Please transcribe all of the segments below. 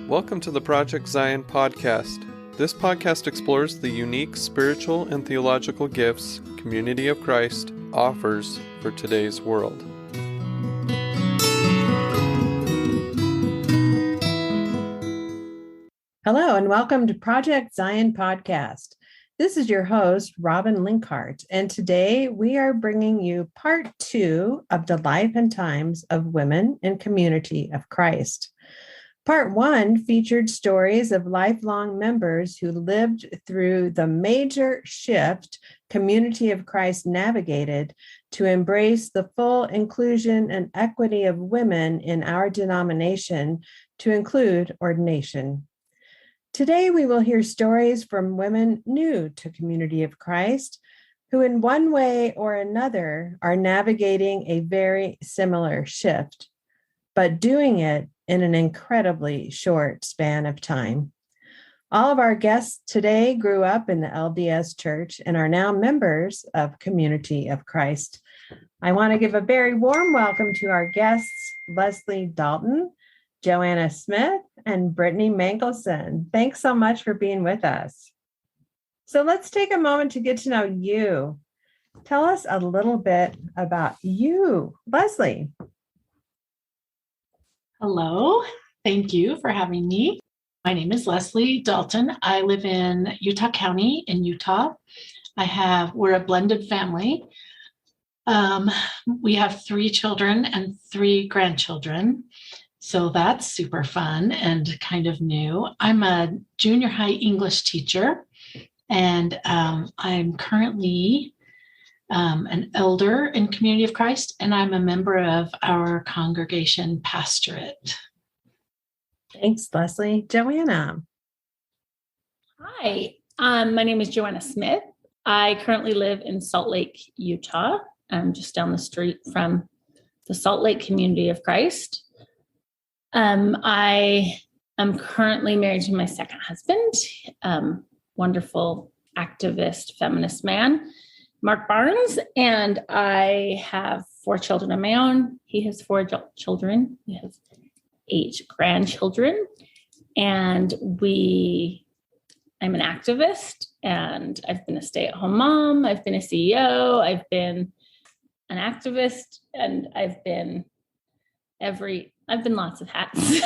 Welcome to the Project Zion podcast. This podcast explores the unique spiritual and theological gifts Community of Christ offers for today's world. Hello, and welcome to Project Zion podcast. This is your host, Robin Linkhart, and today we are bringing you part 2 of the life and times of women in Community of Christ. Part 1 featured stories of lifelong members who lived through the major shift Community of Christ navigated to embrace the full inclusion and equity of women in our denomination to include ordination. Today, we will hear stories from women new to Community of Christ who in one way or another are navigating a very similar shift, but doing it in an incredibly short span of time. All of our guests today grew up in the LDS Church and are now members of Community of Christ. I want to give a very warm welcome to our guests, Leslie Dalton, Joanna Smith, and Brittany Mangelson. Thanks so much for being with us. So let's take a moment to get to know you. Tell us a little bit about you, Leslie. Hello. Thank you for having me. My name is Leslie Dalton. I live in Utah County in Utah. We're a blended family. We have 3 children and 3 grandchildren. So that's super fun and kind of new. I'm a junior high English teacher, and I'm currently an elder in Community of Christ, and I'm a member of our congregation pastorate. Thanks, Leslie. Joanna. Hi, my name is Joanna Smith. I currently live in Salt Lake, Utah. I'm just down the street from the Salt Lake Community of Christ. I am currently married to my second husband, wonderful activist, feminist man, Mark Barnes, and I have 4 children of my own. He has 4 adult children. We have 8 grandchildren, and I'm an activist, and I've been a stay-at-home mom. I've been a CEO. I've been an activist, and I've been lots of hats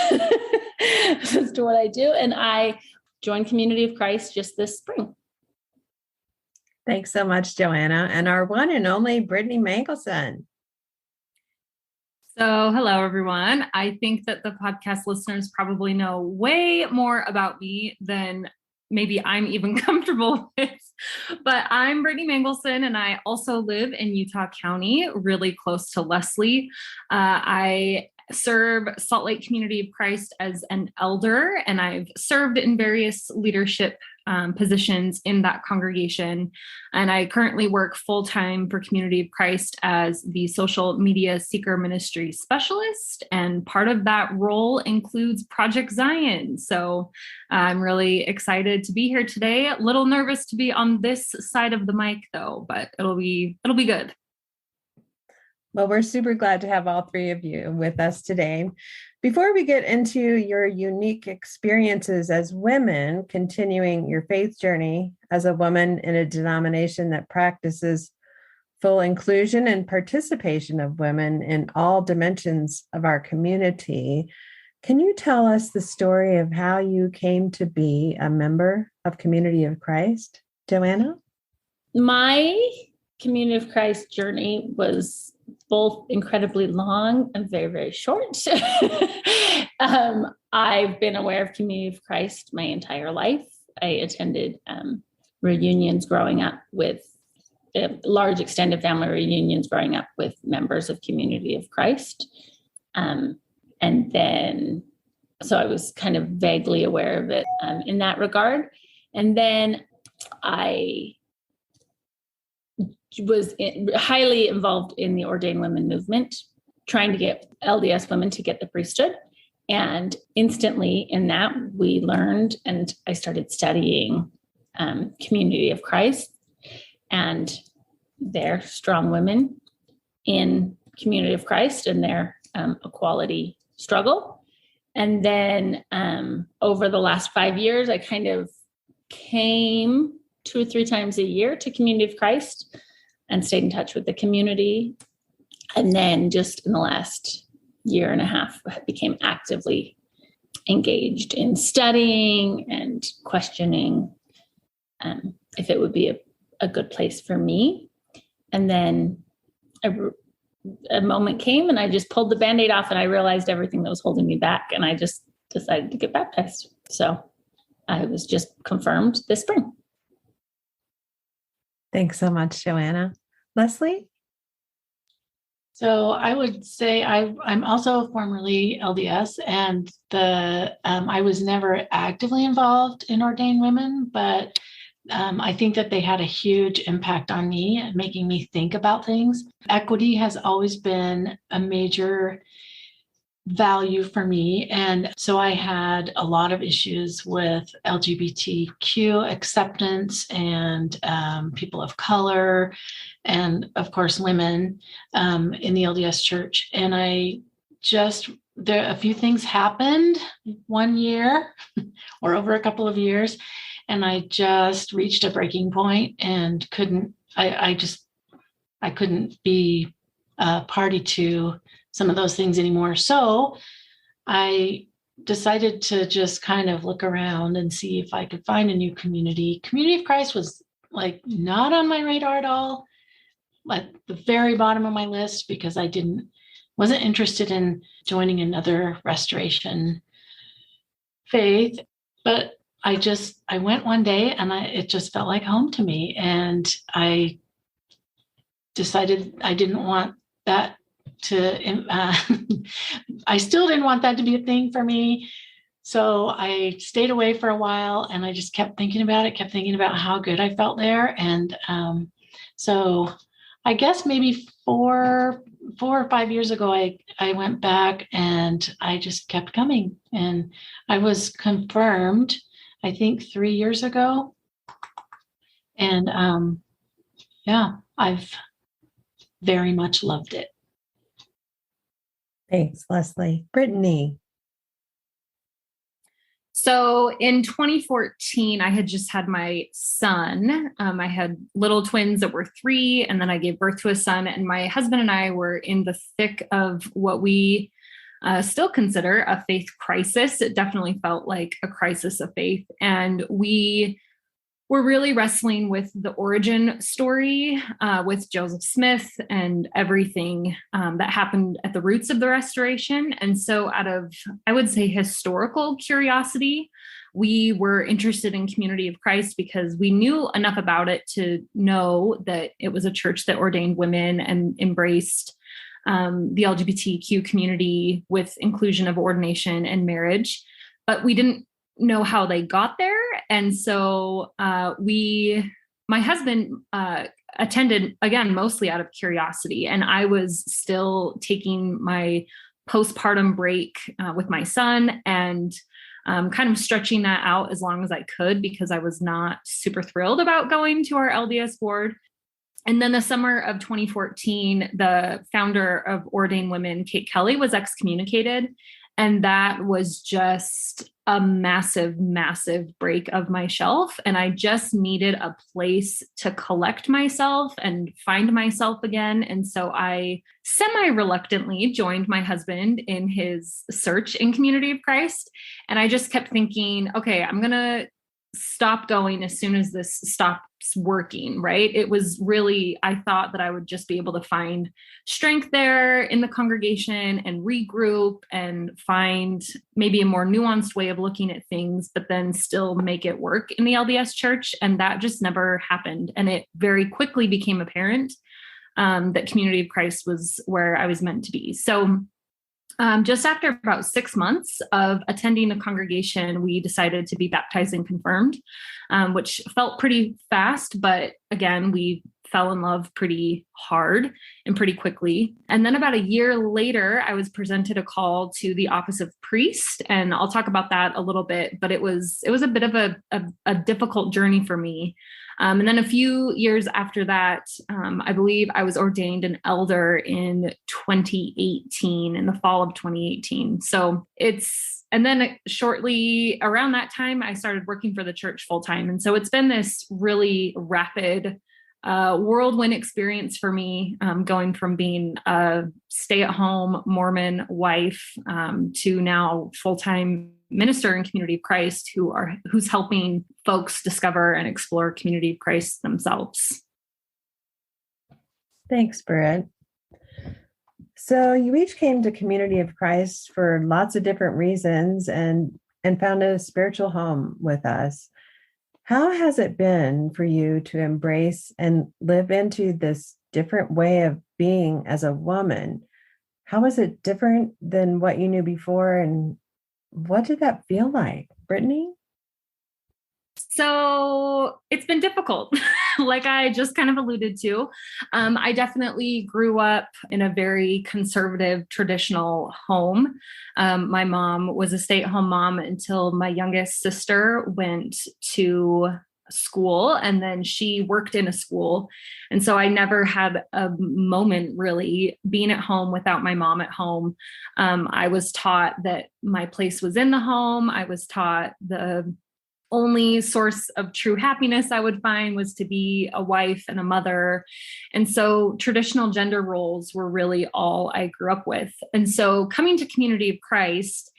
as to what I do. And I joined Community of Christ just this spring. Thanks so much, Joanna. And our one and only Brittany Mangelson. So hello, everyone. I think that the podcast listeners probably know way more about me than maybe I'm even comfortable with. But I'm Brittany Mangelson, and I also live in Utah County, really close to Leslie. I serve Salt Lake Community of Christ as an elder, and I've served in various leadership positions in that congregation. And I currently work full-time for Community of Christ as the social media seeker ministry specialist. And part of that role includes Project Zion. So I'm really excited to be here today. A little nervous to be on this side of the mic though, but it'll be good. Well, we're super glad to have all 3 of you with us today. Before we get into your unique experiences as women, continuing your faith journey as a woman in a denomination that practices full inclusion and participation of women in all dimensions of our community, can you tell us the story of how you came to be a member of Community of Christ? Joanna? My Community of Christ journey was both incredibly long and very, very short. I've been aware of Community of Christ my entire life. I attended reunions growing up with large extended family reunions growing up with members of Community of Christ. And then, so I was kind of vaguely aware of it in that regard. And then I was highly involved in the ordained women movement, trying to get LDS women to get the priesthood. And instantly in that, we learned, and I started studying Community of Christ and their strong women in Community of Christ and their equality struggle. And then over the last 5 years, I kind of came 2 or 3 times a year to Community of Christ and stayed in touch with the community. And then just in the last year and a half, I became actively engaged in studying and questioning if it would be a good place for me. And then a moment came and I just pulled the Band-Aid off and I realized everything that was holding me back. And I just decided to get baptized. So I was just confirmed this spring. Thanks so much, Joanna. Leslie? So I would say I'm also formerly LDS, and I was never actively involved in ordained women, but I think that they had a huge impact on me and making me think about things. Equity has always been a major value for me. And so I had a lot of issues with LGBTQ acceptance and people of color, and of course, women in the LDS church. And a few things happened one year or over a couple of years. And I just reached a breaking point and I couldn't be party to some of those things anymore. So I decided to just kind of look around and see if I could find a new community. Community of Christ was like not on my radar at all, at the very bottom of my list, because I wasn't interested in joining another restoration faith. But I went one day and it just felt like home to me. And I decided I didn't want that I still didn't want that to be a thing for me. So I stayed away for a while and I just kept thinking about how good I felt there. And so I guess maybe 4 or 5 years ago, I went back and I just kept coming, and I was confirmed, I think 3 years ago. And I've very much loved it. Thanks, Leslie. Brittany. So in 2014, I had just had my son. I had little twins that were 3, and then I gave birth to a son. And my husband and I were in the thick of what we still consider a faith crisis. It definitely felt like a crisis of faith. And we were really wrestling with the origin story with Joseph Smith and everything that happened at the roots of the restoration. And so out of, I would say, historical curiosity, we were interested in Community of Christ because we knew enough about it to know that it was a church that ordained women and embraced the LGBTQ community with inclusion of ordination and marriage. But we didn't know how they got there. And so my husband attended, again, mostly out of curiosity. And I was still taking my postpartum break with my son and kind of stretching that out as long as I could, because I was not super thrilled about going to our LDS board. And then the summer of 2014, the founder of Ordained Women, Kate Kelly, was excommunicated. And that was just a massive, massive break of my shelf. And I just needed a place to collect myself and find myself again. And so I semi-reluctantly joined my husband in his search in Community of Christ. And I just kept thinking, okay, I'm going to stop going as soon as this stops working, right? It was really, I thought that I would just be able to find strength there in the congregation and regroup and find maybe a more nuanced way of looking at things, but then still make it work in the LDS church. And that just never happened. And it very quickly became apparent that Community of Christ was where I was meant to be. So just after about 6 months of attending the congregation, we decided to be baptized and confirmed, which felt pretty fast. But again, we fell in love pretty hard and pretty quickly. And then about a year later, I was presented a call to the office of priest. And I'll talk about that a little bit, but it was a bit of a difficult journey for me. And then a few years after that, I believe I was ordained an elder in 2018, in the fall of 2018. So it's And then shortly around that time, I started working for the church full time. And so it's been this really rapid whirlwind experience for me, going from being a stay-at-home Mormon wife to now full-time minister in Community of Christ, who's helping folks discover and explore Community of Christ themselves. Thanks, Britt. So you each came to Community of Christ for lots of different reasons and found a spiritual home with us. How has it been for you to embrace and live into this different way of being as a woman? How is it different than what you knew before? And what did that feel like, Brittany? So it's been difficult, like I just kind of alluded to. I definitely grew up in a very conservative, traditional home. My mom was a stay-at-home mom until my youngest sister went to school, and then she worked in a school. And so I never had a moment really being at home without my mom at home. I was taught that my place was in the home. I was taught the only source of true happiness I would find was to be a wife and a mother. And so traditional gender roles were really all I grew up with. And so coming to Community of Christ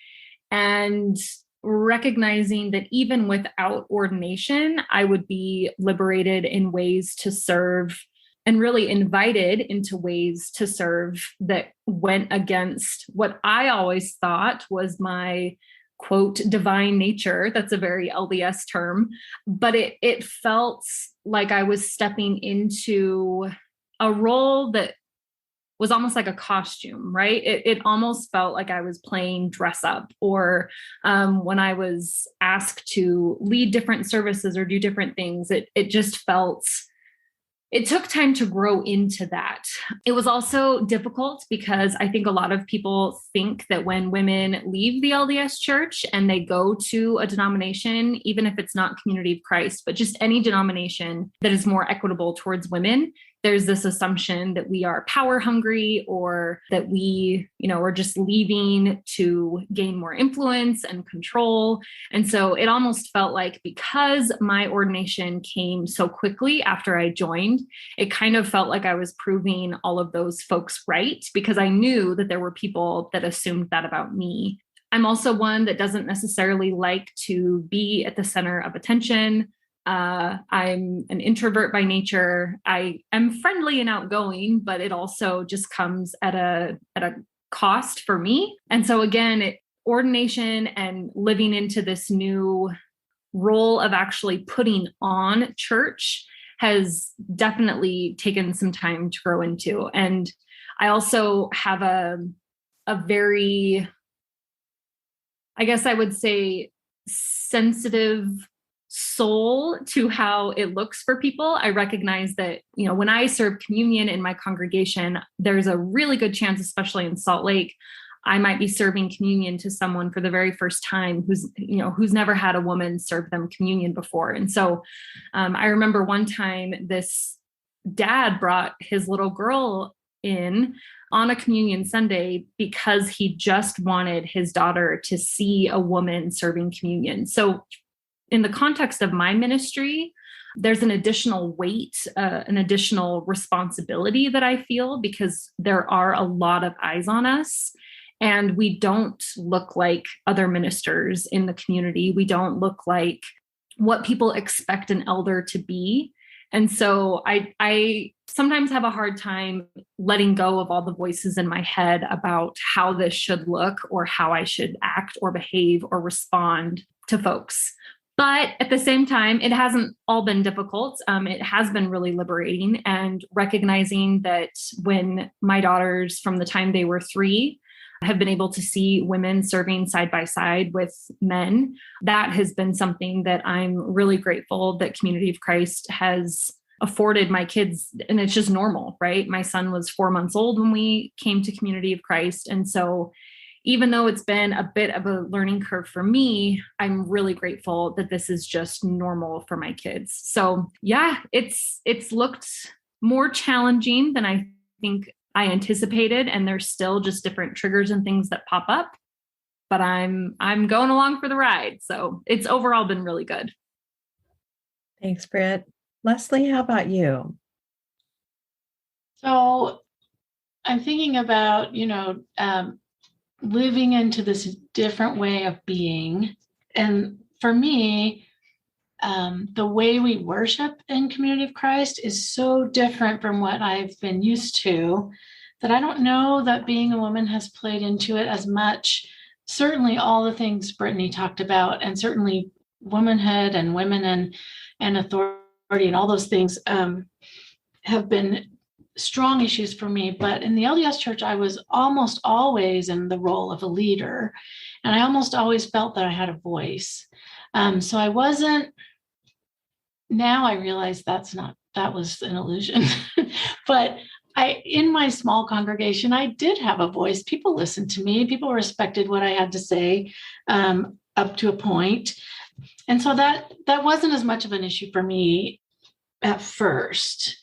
and recognizing that even without ordination, I would be liberated in ways to serve and really invited into ways to serve that went against what I always thought was my quote, divine nature. That's a very LDS term, but it felt like I was stepping into a role that was almost like a costume, right? It almost felt like I was playing dress up, or when I was asked to lead different services or do different things, it just felt, it took time to grow into that. It was also difficult because I think a lot of people think that when women leave the LDS church and they go to a denomination, even if it's not Community of Christ, but just any denomination that is more equitable towards women, there's this assumption that we are power hungry, or that we, are just leaving to gain more influence and control. And so it almost felt like, because my ordination came so quickly after I joined, it kind of felt like I was proving all of those folks right, because I knew that there were people that assumed that about me. I'm also one that doesn't necessarily like to be at the center of attention. I'm an introvert by nature. I am friendly and outgoing, but it also just comes at a cost for me. And so again, ordination and living into this new role of actually putting on church has definitely taken some time to grow into. And I also have a very, I guess I would say, sensitive soul to how it looks for people. I recognize that, when I serve communion in my congregation, there's a really good chance, especially in Salt Lake, I might be serving communion to someone for the very first time who's never had a woman serve them communion before. And so I remember one time this dad brought his little girl in on a communion Sunday because he just wanted his daughter to see a woman serving communion. So in the context of my ministry, there's an additional weight, an additional responsibility that I feel, because there are a lot of eyes on us, and we don't look like other ministers in the community. We don't look like what people expect an elder to be. And so I sometimes have a hard time letting go of all the voices in my head about how this should look, or how I should act or behave or respond to folks. But at the same time, it hasn't all been difficult. It has been really liberating, and recognizing that when my daughters, from the time they were 3, have been able to see women serving side by side with men, that has been something that I'm really grateful that Community of Christ has afforded my kids. And it's just normal, right? My son was 4 months old when we came to Community of Christ. And so even though it's been a bit of a learning curve for me, I'm really grateful that this is just normal for my kids. So yeah, it's looked more challenging than I think I anticipated. And there's still just different triggers and things that pop up. but I'm going along for the ride. So it's overall been really good. Thanks, Britt. Leslie, how about you? So I'm thinking about, living into this different way of being. And for me, the way we worship in Community of Christ is so different from what I've been used to that I don't know that being a woman has played into it as much. Certainly all the things Brittany talked about, and certainly womanhood and women and authority and all those things have been strong issues for me. But in the LDS church, I was almost always in the role of a leader, and I almost always felt that I had a voice. So I wasn't. Now I realize that was an illusion. But in my small congregation, I did have a voice. People listened to me. People respected what I had to say up to a point. And so that wasn't as much of an issue for me at first.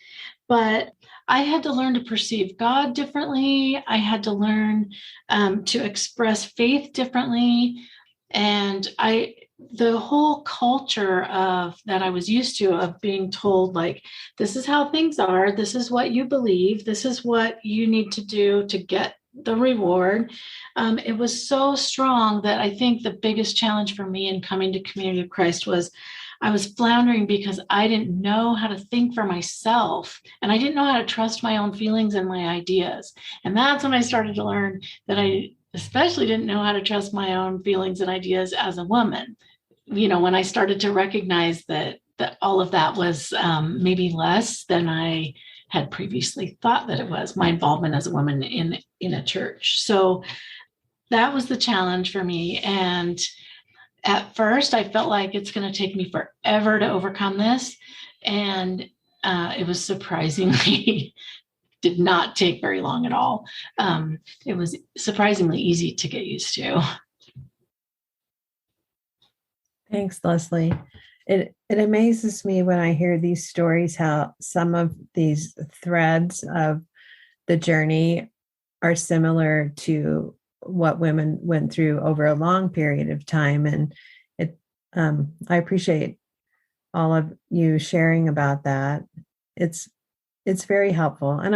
But I had to learn to perceive God differently. I had to learn to express faith differently. And the whole culture of that I was used to, of being told, like, this is how things are, this is what you believe, this is what you need to do to get the reward. It was so strong that I think the biggest challenge for me in coming to Community of Christ was I was floundering because I didn't know how to think for myself, and I didn't know how to trust my own feelings and my ideas. And that's when I started to learn that I especially didn't know how to trust my own feelings and ideas as a woman. When I started to recognize that all of that was maybe less than I had previously thought that it was, my involvement as a woman in a church. So that was the challenge for me. And at first I felt like it's going to take me forever to overcome this. And it was surprisingly did not take very long at all. It was surprisingly easy to get used to. Thanks, Leslie. It amazes me when I hear these stories, how some of these threads of the journey are similar to what women went through over a long period of time. And I appreciate all of you sharing about that. It's very helpful. And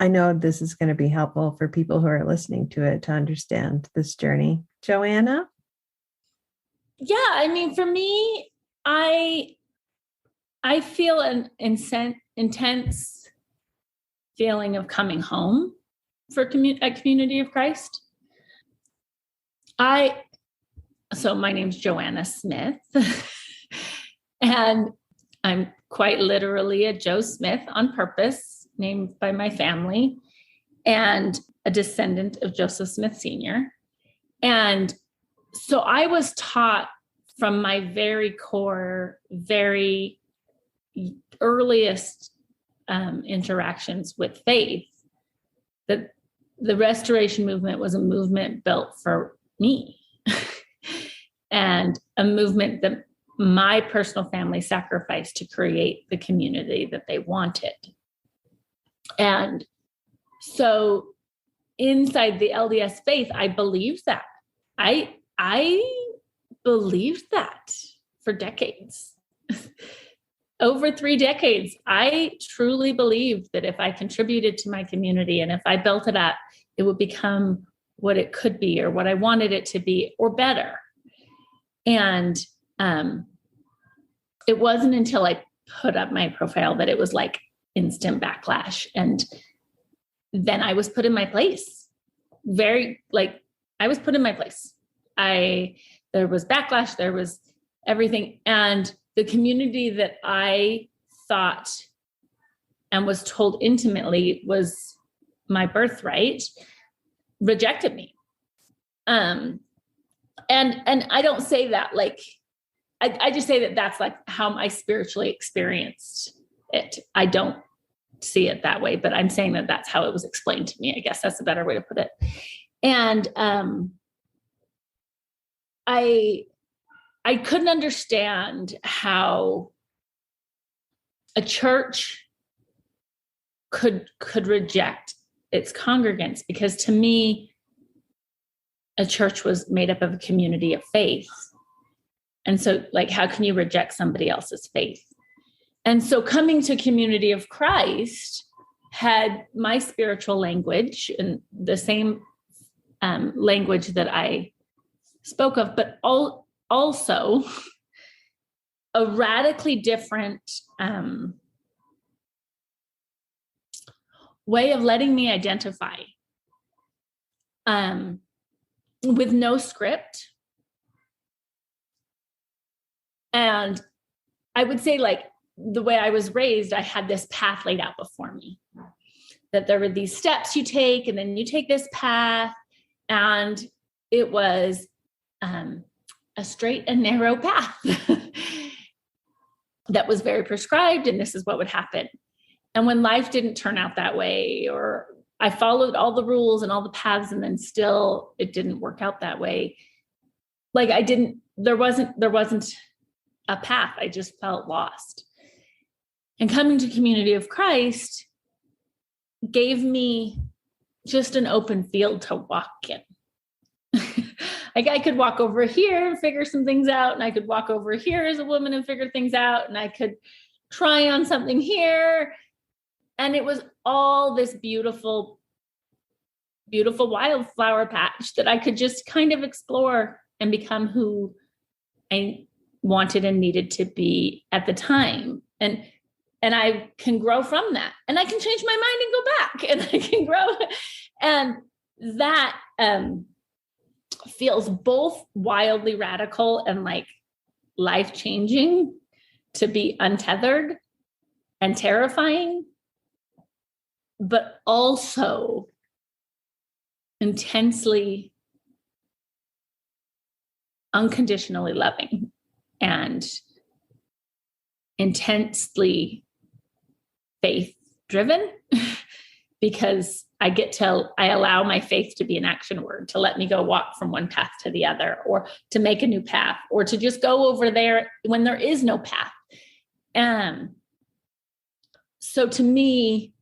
I know this is going to be helpful for people who are listening to it to understand this journey. Joanna? Yeah, I mean, for me, I feel an intense feeling of coming home for a Community of Christ. So my name's Joanna Smith, and I'm quite literally a Joe Smith on purpose, named by my family, and a descendant of Joseph Smith Sr. And so I was taught from my very core, very earliest interactions with faith that the Restoration movement was a movement built for me and a movement that my personal family sacrificed to create the community that they wanted. And so inside the LDS faith, I believed that. I believed that for decades. Over 3 decades, I truly believed that if I contributed to my community and if I built it up, it would become what it could be or what I wanted it to be or better. And it wasn't until I put up my profile that it was like instant backlash. And then I was put in my place. I was put in my place. There was backlash, there was everything. And the community that I thought and was told intimately was my birthright rejected me. And I don't say that like, I just say that that's like how I spiritually experienced it. I don't see it that way, but I'm saying that that's how it was explained to me. I guess that's a better way to put it. And I couldn't understand how a church could reject its congregants, because to me, a church was made up of a community of faith. And so, like, how can you reject somebody else's faith? And so coming to Community of Christ had my spiritual language and the same language that I spoke of, but also a radically different way of letting me identify with no script. And I would say, like, the way I was raised, I had this path laid out before me, that there were these steps you take, and then you take this path, and it was a straight and narrow path that was very prescribed, and this is what would happen. And when life didn't turn out that way, or I followed all the rules and all the paths, and then still it didn't work out that way, like there wasn't a path. I just felt lost. And coming to Community of Christ gave me just an open field to walk in. Like, I could walk over here and figure some things out, and I could walk over here as a woman and figure things out, and I could try on something here. And it was all this beautiful, beautiful wildflower patch that I could just kind of explore and become who I wanted and needed to be at the time. And I can grow from that, and I can change my mind and go back, and I can grow. And that feels both wildly radical and like life-changing, to be untethered and terrifying, but also intensely, unconditionally loving and intensely faith-driven, because I allow my faith to be an action word, to let me go walk from one path to the other, or to make a new path, or to just go over there when there is no path. So to me,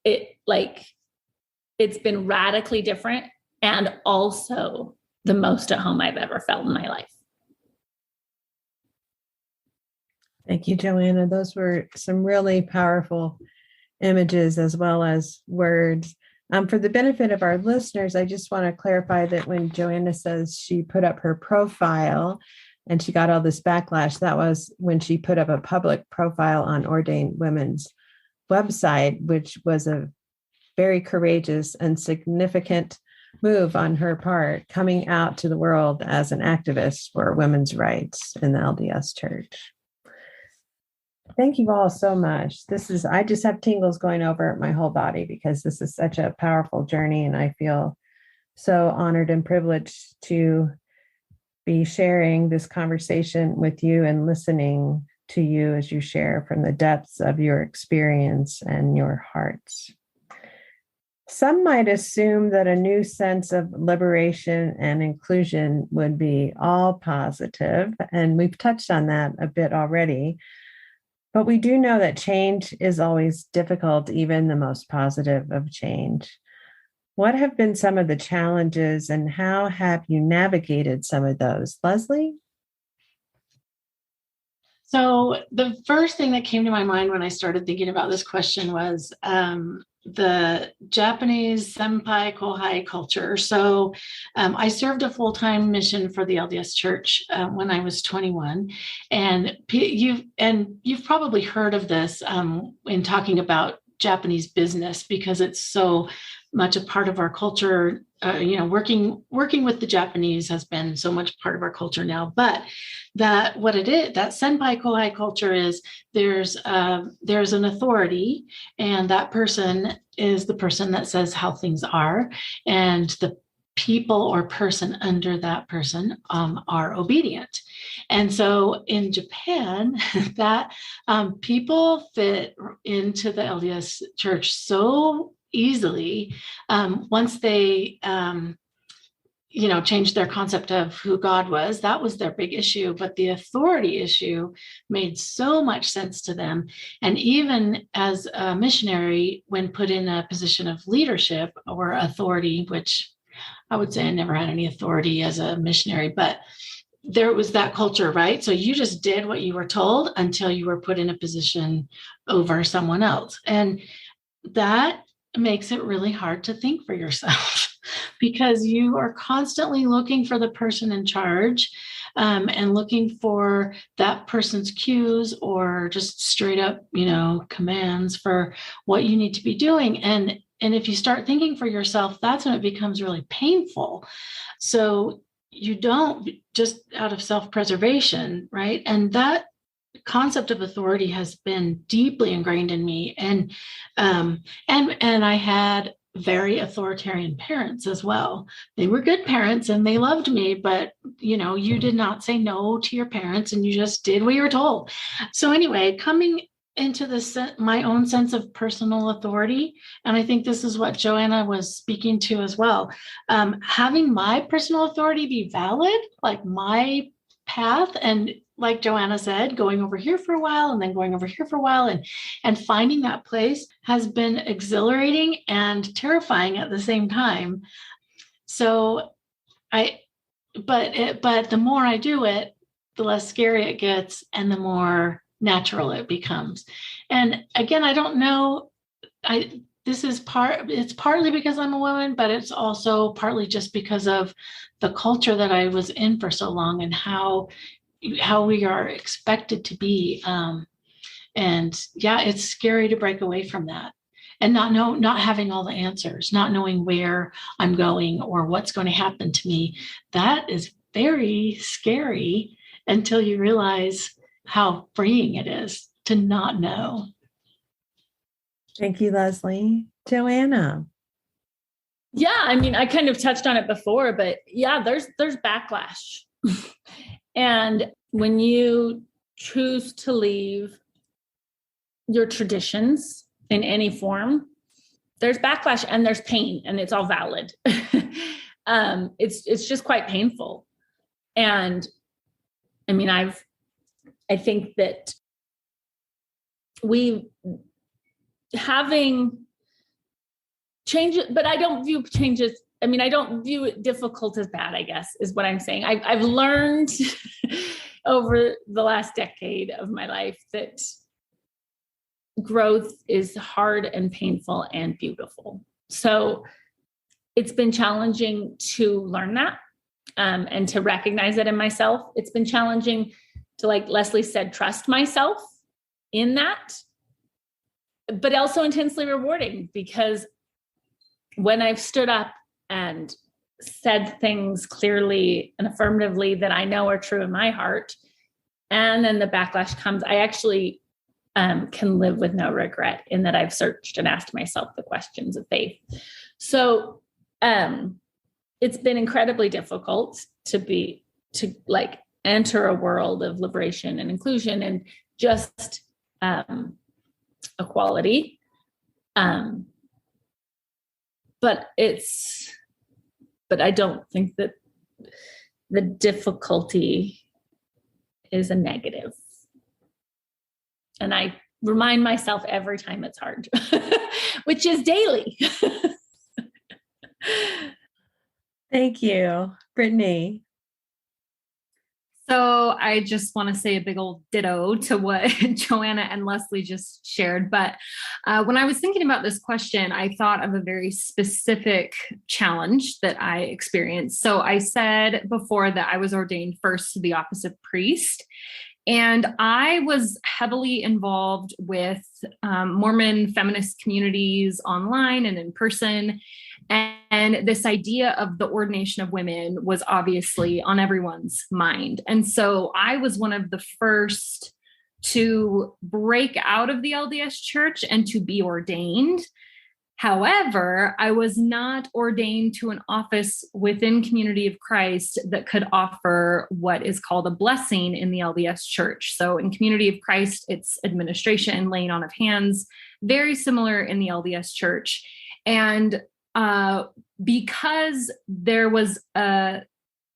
it's been radically different, and also the most at home I've ever felt in my life. Thank you, Joanna. Those were some really powerful images as well as words. For the benefit of our listeners, I just want to clarify that when Joanna says she put up her profile and she got all this backlash, that was when she put up a public profile on Ordained Women's website, which was a very courageous and significant move on her part, coming out to the world as an activist for women's rights in the LDS Church. Thank you all so much. I just have tingles going over my whole body, because this is such a powerful journey, and I feel so honored and privileged to be sharing this conversation with you and listening to you as you share from the depths of your experience and your hearts. Some might assume that a new sense of liberation and inclusion would be all positive, and we've touched on that a bit already. But we do know that change is always difficult, even the most positive of change. What have been some of the challenges, and how have you navigated some of those? Leslie? So the first thing that came to my mind when I started thinking about this question was the Japanese senpai kohai culture. So I served a full-time mission for the LDS Church when I was 21, and you've probably heard of this in talking about Japanese business, because it's so much a part of our culture. Working with the Japanese has been so much part of our culture now. But that senpai kohai culture is there's an authority, and that person is the person that says how things are, and the people or person under that person are obedient. And so in Japan, that people fit into the LDS Church so easily once they changed their concept of who God was. That was their big issue, but the authority issue made so much sense to them. And even as a missionary, when put in a position of leadership or authority, which I would say I never had any authority as a missionary, but there was that culture, right? So you just did what you were told until you were put in a position over someone else. And that makes it really hard to think for yourself because you are constantly looking for the person in charge, and looking for that person's cues or just straight up, commands for what you need to be doing. And if you start thinking for yourself, that's when it becomes really painful. So you don't, just out of self-preservation, right? And that concept of authority has been deeply ingrained in me. And I had very authoritarian parents as well. They were good parents and they loved me, but you did not say no to your parents and you just did what you were told. So anyway, coming into this, my own sense of personal authority, and I think this is what Joanna was speaking to as well, having my personal authority be valid, like my path, and like Joanna said, going over here for a while and then going over here for a while, and finding that place has been exhilarating and terrifying at the same time. So but the more I do it, the less scary it gets and the more natural it becomes. And again, I don't know, it's partly because I'm a woman, but it's also partly just because of the culture that I was in for so long and how we are expected to be. And yeah, it's scary to break away from that and not having all the answers, not knowing where I'm going or what's going to happen to me. That is very scary until you realize how freeing it is to not know. Thank you, Leslie. Joanna. Yeah, I kind of touched on it before, but yeah, there's backlash. And when you choose to leave your traditions in any form, there's backlash and there's pain, and it's all valid. It's just quite painful. And I think that having changes, but I don't view changes. I don't view it difficult as bad, I guess, is what I'm saying. I've learned over the last decade of my life that growth is hard and painful and beautiful. So it's been challenging to learn that, and to recognize it in myself. It's been challenging to, like Leslie said, trust myself in that, but also intensely rewarding, because when I've stood up and said things clearly and affirmatively that I know are true in my heart, and then the backlash comes, I actually can live with no regret in that I've searched and asked myself the questions of faith. So it's been incredibly difficult to enter a world of liberation and inclusion and just equality. But I don't think that the difficulty is a negative. And I remind myself every time it's hard, which is daily. Thank you, Brittany. So I just want to say a big old ditto to what Joanna and Leslie just shared. But when I was thinking about this question, I thought of a very specific challenge that I experienced. So I said before that I was ordained first to the office of priest. And I was heavily involved with Mormon feminist communities online and in person. And this idea of the ordination of women was obviously on everyone's mind. And so I was one of the first to break out of the LDS church and to be ordained. However, I was not ordained to an office within Community of Christ that could offer what is called a blessing in the LDS church. So in Community of Christ, it's administration and laying on of hands, very similar in the LDS church. And because there was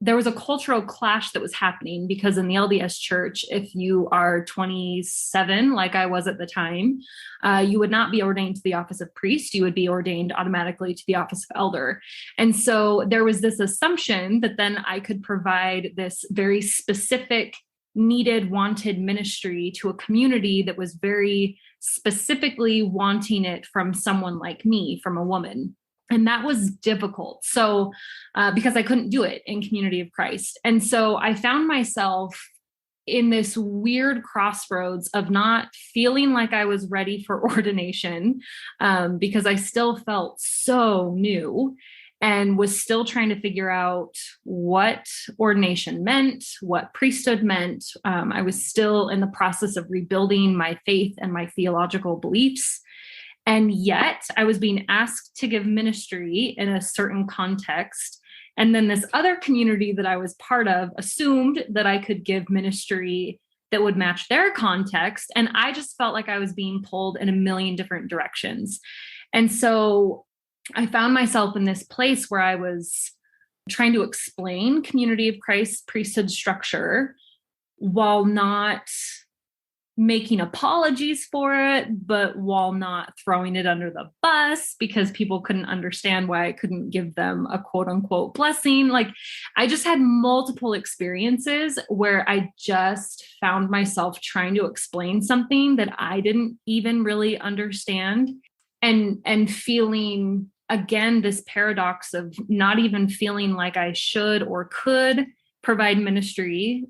there was a cultural clash that was happening, because in the LDS church, if you are 27, like I was at the time, you would not be ordained to the office of priest. You would be ordained automatically to the office of elder. And so there was this assumption that then I could provide this very specific, needed, wanted ministry to a community that was very specifically wanting it from someone like me, from a woman. And that was difficult. So, because I couldn't do it in Community of Christ. And so I found myself in this weird crossroads of not feeling like I was ready for ordination, because I still felt so new and was still trying to figure out what ordination meant, what priesthood meant. I was still in the process of rebuilding my faith and my theological beliefs. And yet I was being asked to give ministry in a certain context. And then this other community that I was part of assumed that I could give ministry that would match their context. And I just felt like I was being pulled in a million different directions. And so I found myself in this place where I was trying to explain Community of Christ priesthood structure while not making apologies for it, but while not throwing it under the bus because people couldn't understand why I couldn't give them a quote unquote blessing. Like, I just had multiple experiences where I just found myself trying to explain something that I didn't even really understand, and feeling again this paradox of not even feeling like I should or could provide ministry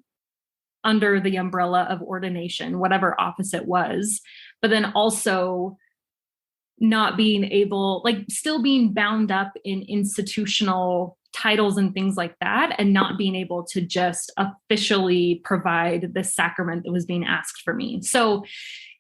under the umbrella of ordination, whatever office it was, but then also not being able, like still being bound up in institutional titles and things like that, and not being able to just officially provide the sacrament that was being asked for me. So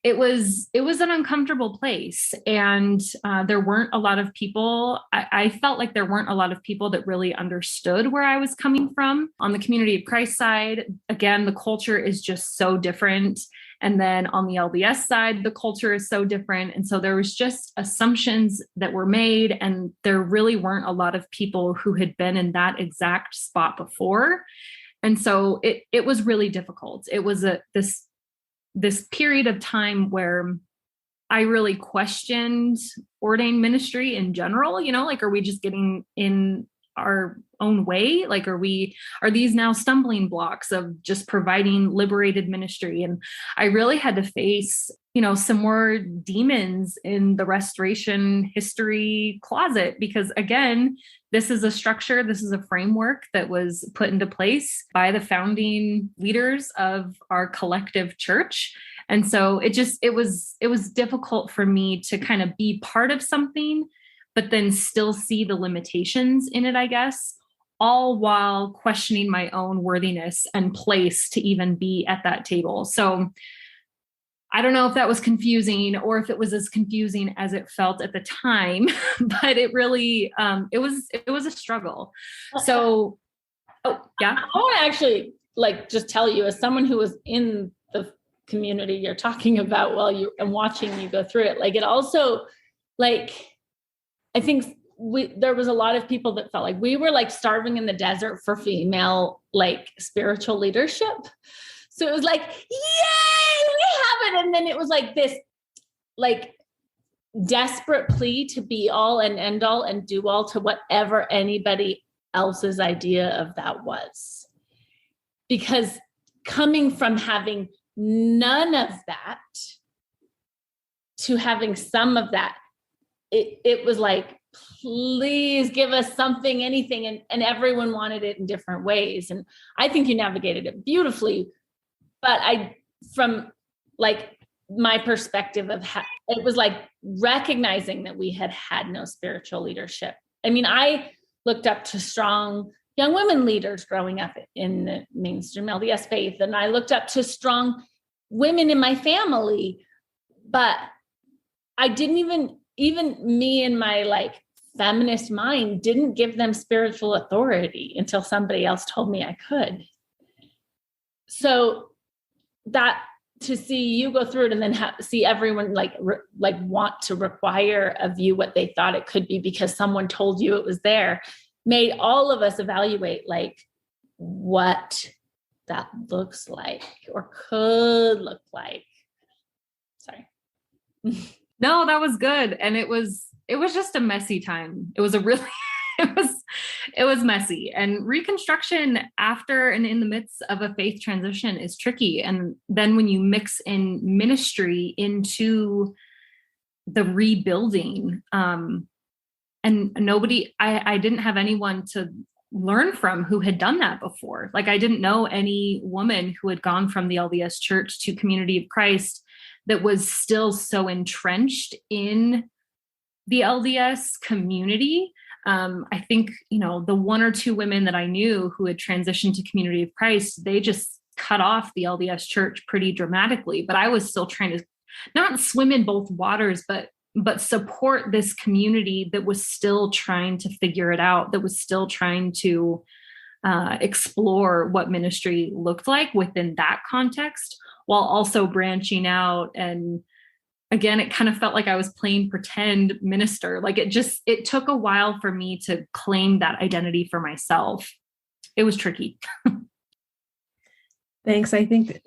it was an uncomfortable place. And there weren't a lot of people. I felt like there weren't a lot of people that really understood where I was coming from. On the Community of Christ side, again, the culture is just so different. And then on the LDS side, the culture is so different. And so there was just assumptions that were made, and there really weren't a lot of people who had been in that exact spot before. And so it was really difficult. It was this period of time where I really questioned ordained ministry in general, like, are we just getting in our own way? Like, are these now stumbling blocks of just providing liberated ministry? And I really had to face, some more demons in the restoration history closet, because again, this is a structure, this is a framework that was put into place by the founding leaders of our collective church. And so it was difficult for me to kind of be part of something, but then still see the limitations in it, I guess, all while questioning my own worthiness and place to even be at that table. So I don't know if that was confusing or if it was as confusing as it felt at the time, but it really, it was a struggle. So, yeah. I want to actually just tell you, as someone who was in the community you're talking about and watching you go through it, it also, I think there was a lot of people that felt like we were starving in the desert for female, spiritual leadership. So it was yay, we have it. And then it was this desperate plea to be all and end all and do all to whatever anybody else's idea of that was. Because coming from having none of that to having some of that, it was please give us something, anything. And everyone wanted it in different ways. And I think you navigated it beautifully. But from my perspective of it was recognizing that we had no spiritual leadership. I mean, I looked up to strong young women leaders growing up in the mainstream LDS faith. And I looked up to strong women in my family, but I didn't even me in my feminist mind didn't give them spiritual authority until somebody else told me I could. So that to see you go through it and then see everyone want to require of you what they thought it could be because someone told you it was there, made all of us evaluate what that looks like or could look like. Sorry. No, that was good. And it was just a messy time. It was a really, it was messy, and reconstruction after and in the midst of a faith transition is tricky. And then when you mix in ministry into the rebuilding, and I didn't have anyone to learn from who had done that before. Like, I didn't know any woman who had gone from the LDS Church to Community of Christ that was still so entrenched in the LDS community. I think, the one or two women that I knew who had transitioned to Community of Christ, they just cut off the LDS Church pretty dramatically. But I was still trying to not swim in both waters, but support this community that was still trying to figure it out, that was still trying to explore what ministry looked like within that context, while also branching out. And again, it kind of felt like I was playing pretend minister. Like, it took a while for me to claim that identity for myself. It was tricky. Thanks. I think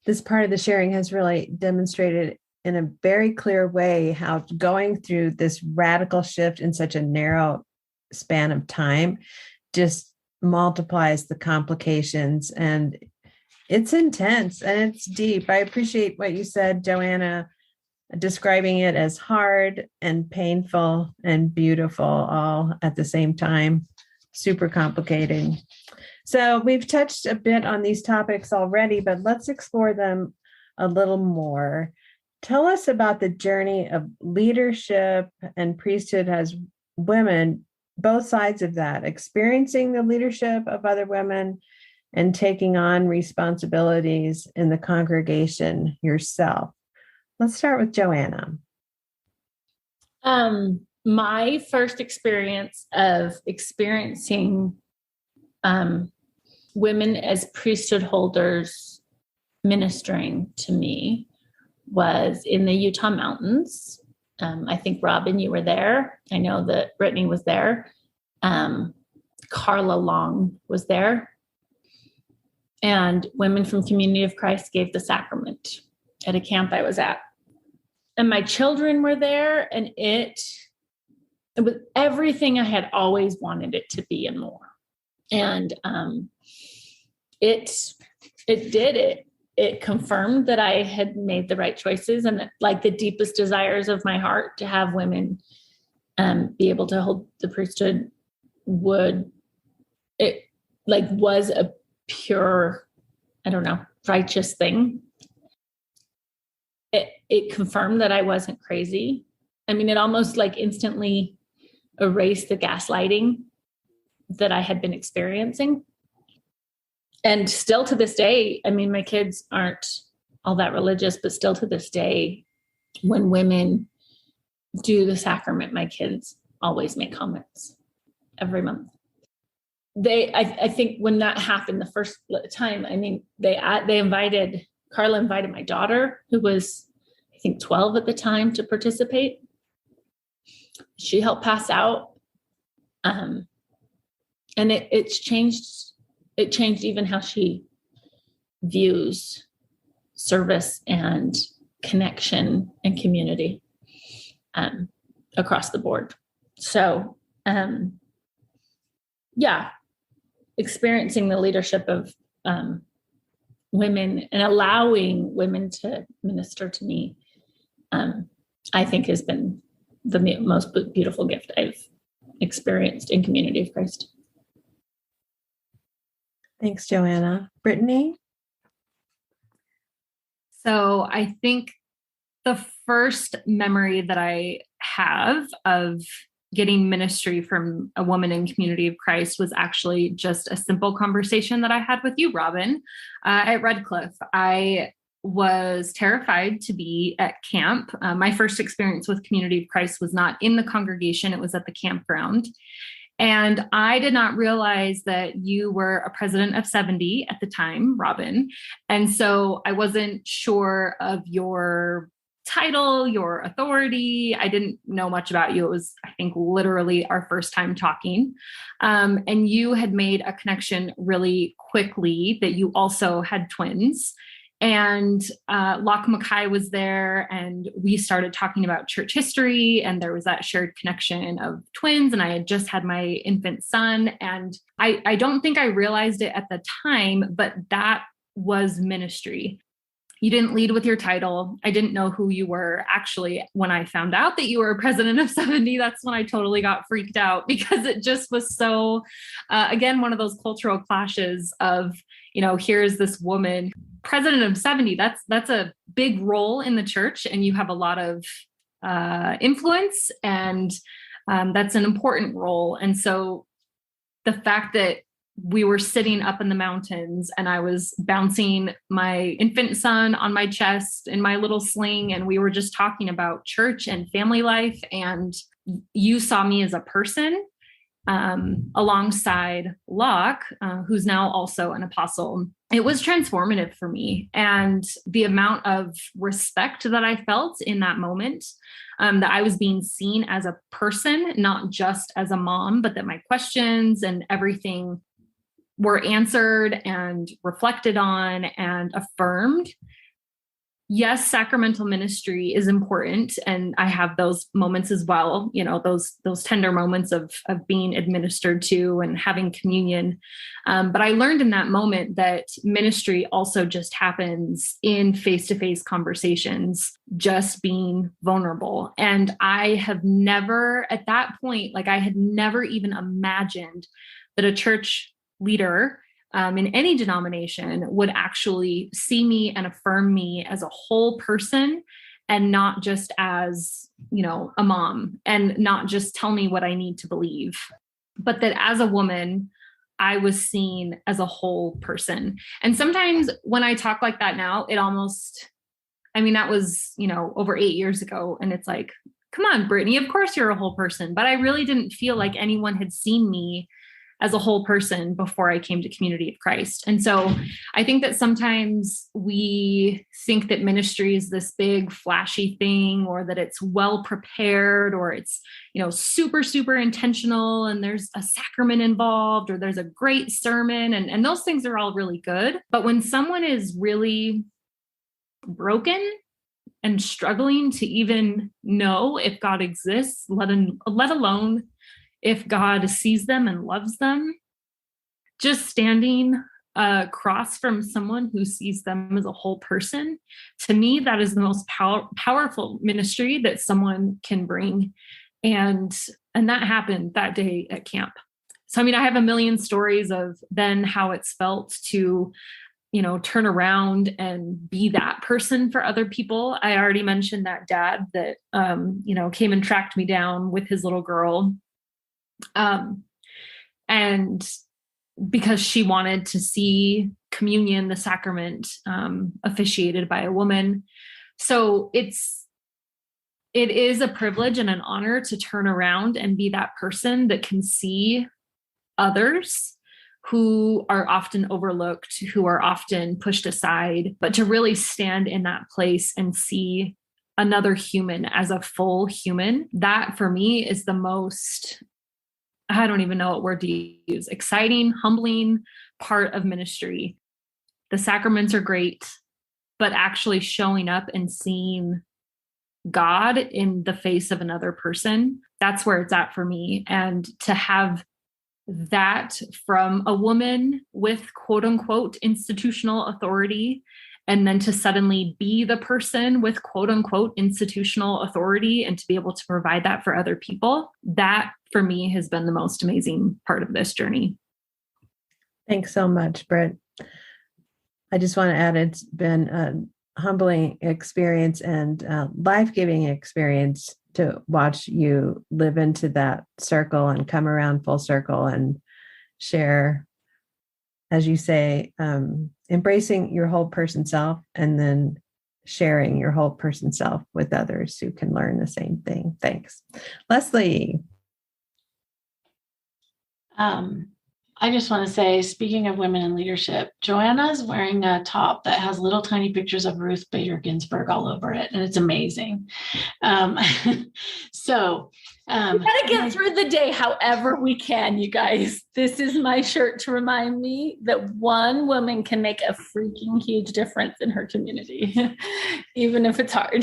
this part of the sharing has really demonstrated in a very clear way how going through this radical shift in such a narrow span of time just multiplies the complications, and it's intense and it's deep. I appreciate what you said, Joanna, describing it as hard and painful and beautiful all at the same time. Super complicated. So we've touched a bit on these topics already, but let's explore them a little more. Tell us about the journey of leadership and priesthood as women, both sides of that, experiencing the leadership of other women and taking on responsibilities in the congregation yourself. Let's start with Joanna. My first experience of experiencing women as priesthood holders ministering to me was in the Utah mountains. I think, Robin, you were there. I know that Brittany was there. Carla Long was there. And women from Community of Christ gave the sacrament at a camp I was at. And my children were there, and it was everything I had always wanted it to be and more. And it did it. It confirmed that I had made the right choices, and that, like, the deepest desires of my heart to have women be able to hold the priesthood was a pure, righteous thing. It confirmed that I wasn't crazy. I mean, it almost instantly erased the gaslighting that I had been experiencing. And still to this day, I mean, my kids aren't all that religious, but still to this day, when women do the sacrament, my kids always make comments every month. I think when that happened the first time, I mean, Carla invited my daughter, who was, I think, 12 at the time, to participate. She helped pass out. And it changed even how she views service and connection and community across the board. So, experiencing the leadership of women and allowing women to minister to me, I think has been the most beautiful gift I've experienced in Community of Christ. Thanks, Joanna. Brittany? So I think the first memory that I have of getting ministry from a woman in Community of Christ was actually just a simple conversation that I had with you, Robin, at Redcliffe. I was terrified to be at camp. My first experience with Community of Christ was not in the congregation. It was at the campground. And I did not realize that you were a president of 70 at the time, Robin. And so I wasn't sure of your title, your authority. I didn't know much about you. It was, I think, literally our first time talking. And you had made a connection really quickly that you also had twins. And Locke Mackay was there, and we started talking about church history, and there was that shared connection of twins. And I had just had my infant son, and I don't think I realized it at the time, but that was ministry. You didn't lead with your title. I didn't know who you were. Actually, when I found out that you were president of 70, that's when I totally got freaked out, because it just was so, again, one of those cultural clashes of, here's this woman, president of 70. That's a big role in the church, and you have a lot of influence, and that's an important role. And so the fact that we were sitting up in the mountains and I was bouncing my infant son on my chest in my little sling, and we were just talking about church and family life, and you saw me as a person alongside Locke, who's now also an apostle. It was transformative for me. And the amount of respect that I felt in that moment, that I was being seen as a person, not just as a mom, but that my questions and everything were answered and reflected on and affirmed. Yes, sacramental ministry is important. And I have those moments as well, those tender moments of being administered to and having communion. But I learned in that moment that ministry also just happens in face-to-face conversations, just being vulnerable. And I have never, at that point, I had never even imagined that a church leader in any denomination would actually see me and affirm me as a whole person, and not just as, a mom, and not just tell me what I need to believe, but that as a woman, I was seen as a whole person. And sometimes when I talk like that now, it almost, that was, over 8 years ago. And it's like, come on, Brittany, of course you're a whole person. But I really didn't feel like anyone had seen me as a whole person before I came to Community of Christ. And so I think that sometimes we think that ministry is this big flashy thing, or that it's well prepared, or it's, super, super intentional, and there's a sacrament involved, or there's a great sermon, and those things are all really good. But when someone is really broken and struggling to even know if God exists, let alone if God sees them and loves them, just standing across from someone who sees them as a whole person, to me, that is the most powerful ministry that someone can bring. And that happened that day at camp. So, I have a million stories of then how it's felt to, turn around and be that person for other people. I already mentioned that dad that, came and tracked me down with his little girl. And because she wanted to see communion, the sacrament, officiated by a woman. So it is a privilege and an honor to turn around and be that person that can see others who are often overlooked, who are often pushed aside, but to really stand in that place and see another human as a full human. That for me is the most, I don't even know what word to use, exciting, humbling part of ministry. The sacraments are great, but actually showing up and seeing God in the face of another person, that's where it's at for me. And to have that from a woman with quote unquote institutional authority, and then to suddenly be the person with quote unquote institutional authority, and to be able to provide that for other people, that for me has been the most amazing part of this journey. Thanks so much, Britt. I just want to add, it's been a humbling experience and life-giving experience to watch you live into that circle and come around full circle and share, as you say, embracing your whole person self, and then sharing your whole person self with others who can learn the same thing. Thanks. Leslie. I just want to say, speaking of women in leadership, Joanna's wearing a top that has little tiny pictures of Ruth Bader Ginsburg all over it, and it's amazing. So we gotta get through the day however we can, you guys. This is my shirt to remind me that one woman can make a freaking huge difference in her community, even if it's hard.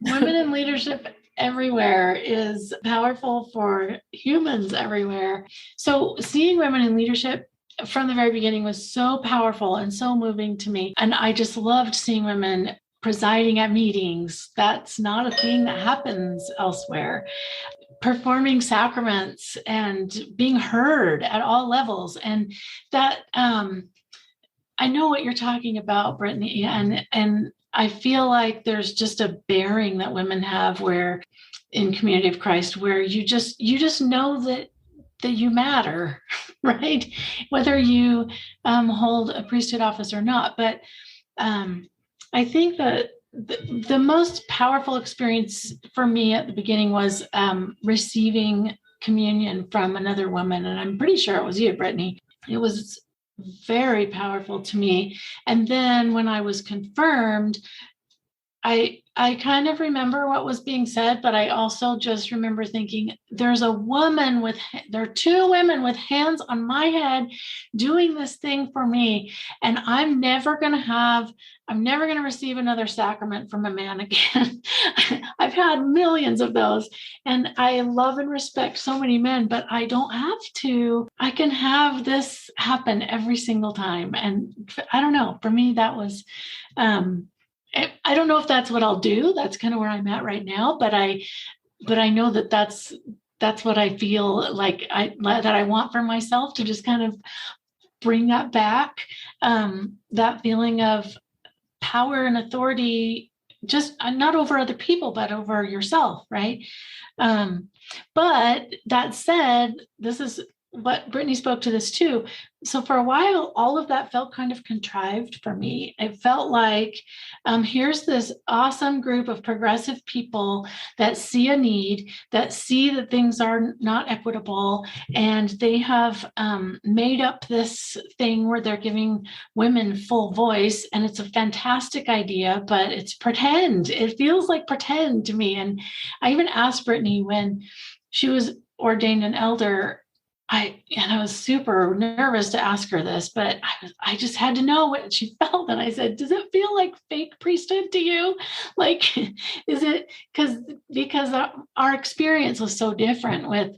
Women in leadership everywhere is powerful for humans everywhere. So seeing women in leadership from the very beginning was so powerful and so moving to me. And I just loved seeing women presiding at meetings. That's not a thing that happens elsewhere. Performing sacraments and being heard at all levels. And that, I know what you're talking about, Brittany, and I feel like there's just a bearing that women have where in Community of Christ, where you just know that you matter, right? Whether you hold a priesthood office or not. But I think that the most powerful experience for me at the beginning was receiving communion from another woman. And I'm pretty sure it was you, Brittany. It was very powerful to me. And then when I was confirmed, I kind of remember what was being said, but I also just remember thinking, there are two women with hands on my head doing this thing for me. And I'm never going to receive another sacrament from a man again. I've had millions of those, and I love and respect so many men, but I don't have to. I can have this happen every single time. And I don't know, for me, that was, I don't know if that's what I'll do. That's kind of where I'm at right now, but I know that that's what I feel like that I want for myself, to just kind of bring that back, that feeling of power and authority, just not over other people, but over yourself, right? But that said, this is what Brittany spoke to this too. So for a while, all of that felt kind of contrived for me. It felt like here's this awesome group of progressive people that see a need, that see that things are not equitable, and they have made up this thing where they're giving women full voice. And it's a fantastic idea, but it's pretend. It feels like pretend to me. And I even asked Brittany when she was ordained an elder, I was super nervous to ask her this, but I just had to know what she felt. And I said, does it feel like fake priesthood to you? Like, is it because our experience was so different with,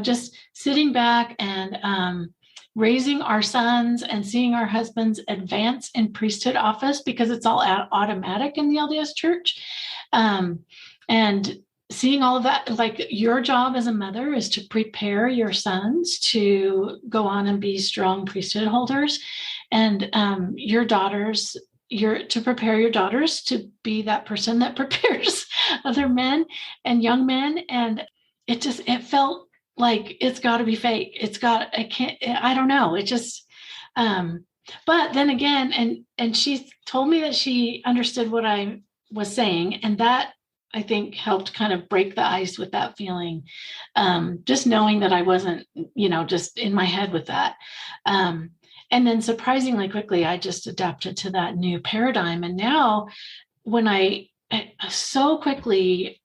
just sitting back and raising our sons and seeing our husbands advance in priesthood office because it's all automatic in the LDS church. And seeing all of that, like your job as a mother is to prepare your sons to go on and be strong priesthood holders, and your daughters, to prepare your daughters to be that person that prepares other men and young men. And it felt like it's got to be fake. I don't know. It just, but then again, and she told me that she understood what I was saying, and that I think helped kind of break the ice with that feeling. Just knowing that I wasn't, just in my head with that. And then surprisingly quickly, I just adapted to that new paradigm. And now when I so quickly,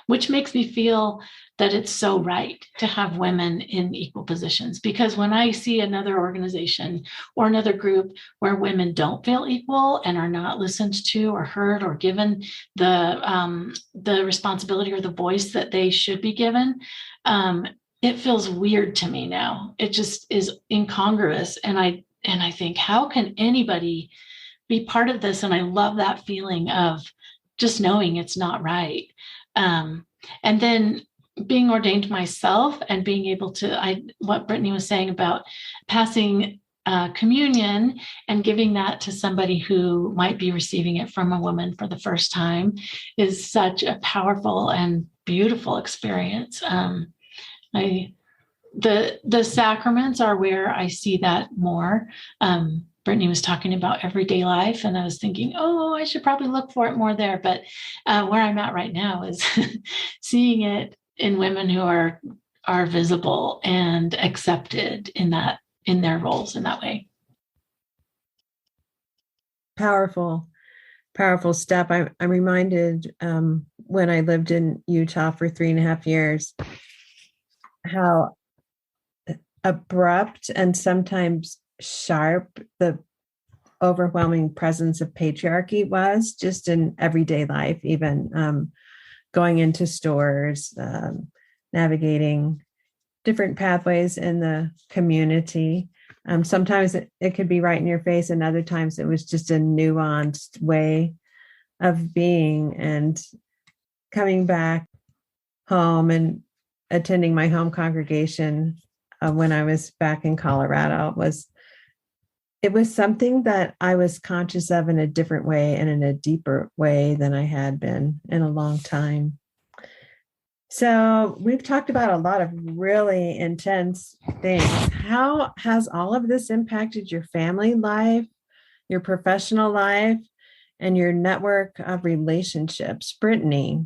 which makes me feel that it's so right to have women in equal positions, because when I see another organization or another group where women don't feel equal and are not listened to or heard or given the responsibility or the voice that they should be given, it feels weird to me now. It just is incongruous. And I think, how can anybody be part of this? And I love that feeling of just knowing it's not right. And then being ordained myself and being able to, what Brittany was saying about passing communion and giving that to somebody who might be receiving it from a woman for the first time is such a powerful and beautiful experience. The sacraments are where I see that more. Brittany was talking about everyday life, and I was thinking, I should probably look for it more there. But where I'm at right now is seeing it in women who are are visible and accepted in their roles in that way. Powerful step. I'm reminded when I lived in Utah for 3.5 years, how abrupt and sometimes sharp the overwhelming presence of patriarchy was just in everyday life, even going into stores, navigating different pathways in the community. Sometimes it could be right in your face, and other times it was just a nuanced way of being. And coming back home and attending my home congregation when I was back in Colorado it was something that I was conscious of in a different way and in a deeper way than I had been in a long time. So we've talked about a lot of really intense things. How has all of this impacted your family life, your professional life, and your network of relationships? Brittany.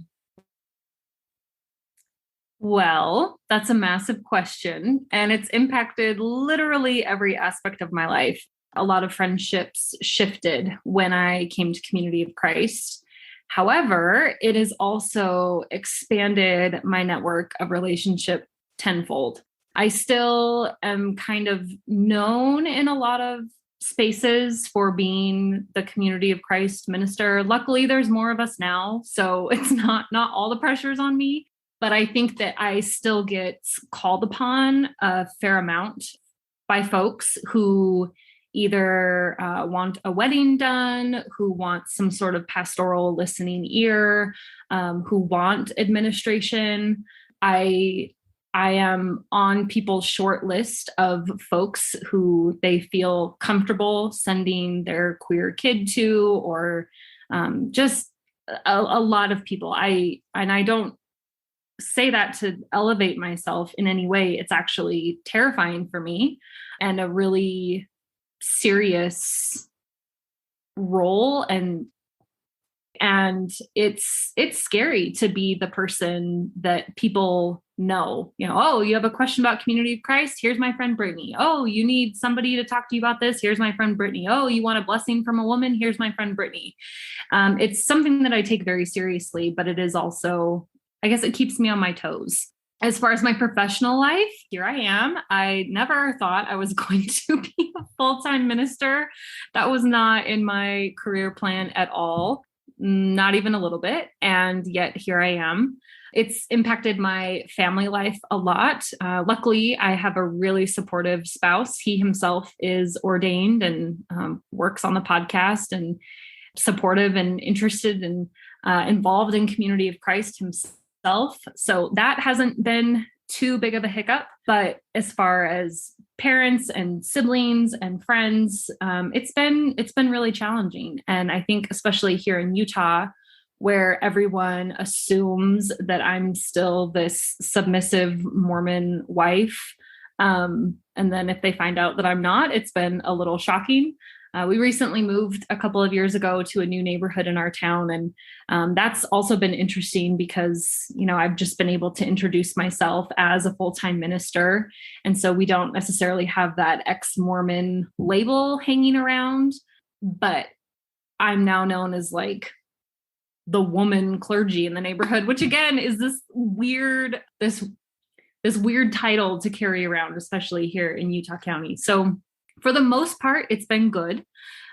Well, that's a massive question, and it's impacted literally every aspect of my life. A lot of friendships shifted when I came to Community of Christ. However, it has also expanded my network of relationship tenfold. I still am kind of known in a lot of spaces for being the Community of Christ minister. Luckily, there's more of us now, so it's not all the pressure's on me. But I think that I still get called upon a fair amount by folks who either want a wedding done, who want some sort of pastoral listening ear, who want administration. I am on people's short list of folks who they feel comfortable sending their queer kid to, or just a lot of people. I don't say that to elevate myself in any way. It's actually terrifying for me and a really serious role, and it's scary to be the person that people know, oh, you have a question about Community of Christ? Here's my friend Brittany. Oh, you need somebody to talk to you about this? Here's my friend Brittany. Oh, you want a blessing from a woman? Here's my friend Brittany. It's something that I take very seriously, but it is also, I guess it keeps me on my toes. As far as my professional life, here I am. I never thought I was going to be a full-time minister. That was not in my career plan at all, not even a little bit. And yet here I am. It's impacted my family life a lot. Luckily, I have a really supportive spouse. He himself is ordained and works on the podcast, and supportive and interested and involved in Community of Christ himself. So that hasn't been too big of a hiccup. But as far as parents and siblings and friends, it's been really challenging. And I think especially here in Utah, where everyone assumes that I'm still this submissive Mormon wife. And then if they find out that I'm not, it's been a little shocking. We recently moved a couple of years ago to a new neighborhood in our town. And that's also been interesting because, I've just been able to introduce myself as a full-time minister. And so we don't necessarily have that ex-Mormon label hanging around, but I'm now known as like the woman clergy in the neighborhood, which again is this weird title to carry around, especially here in Utah County. So for the most part, it's been good,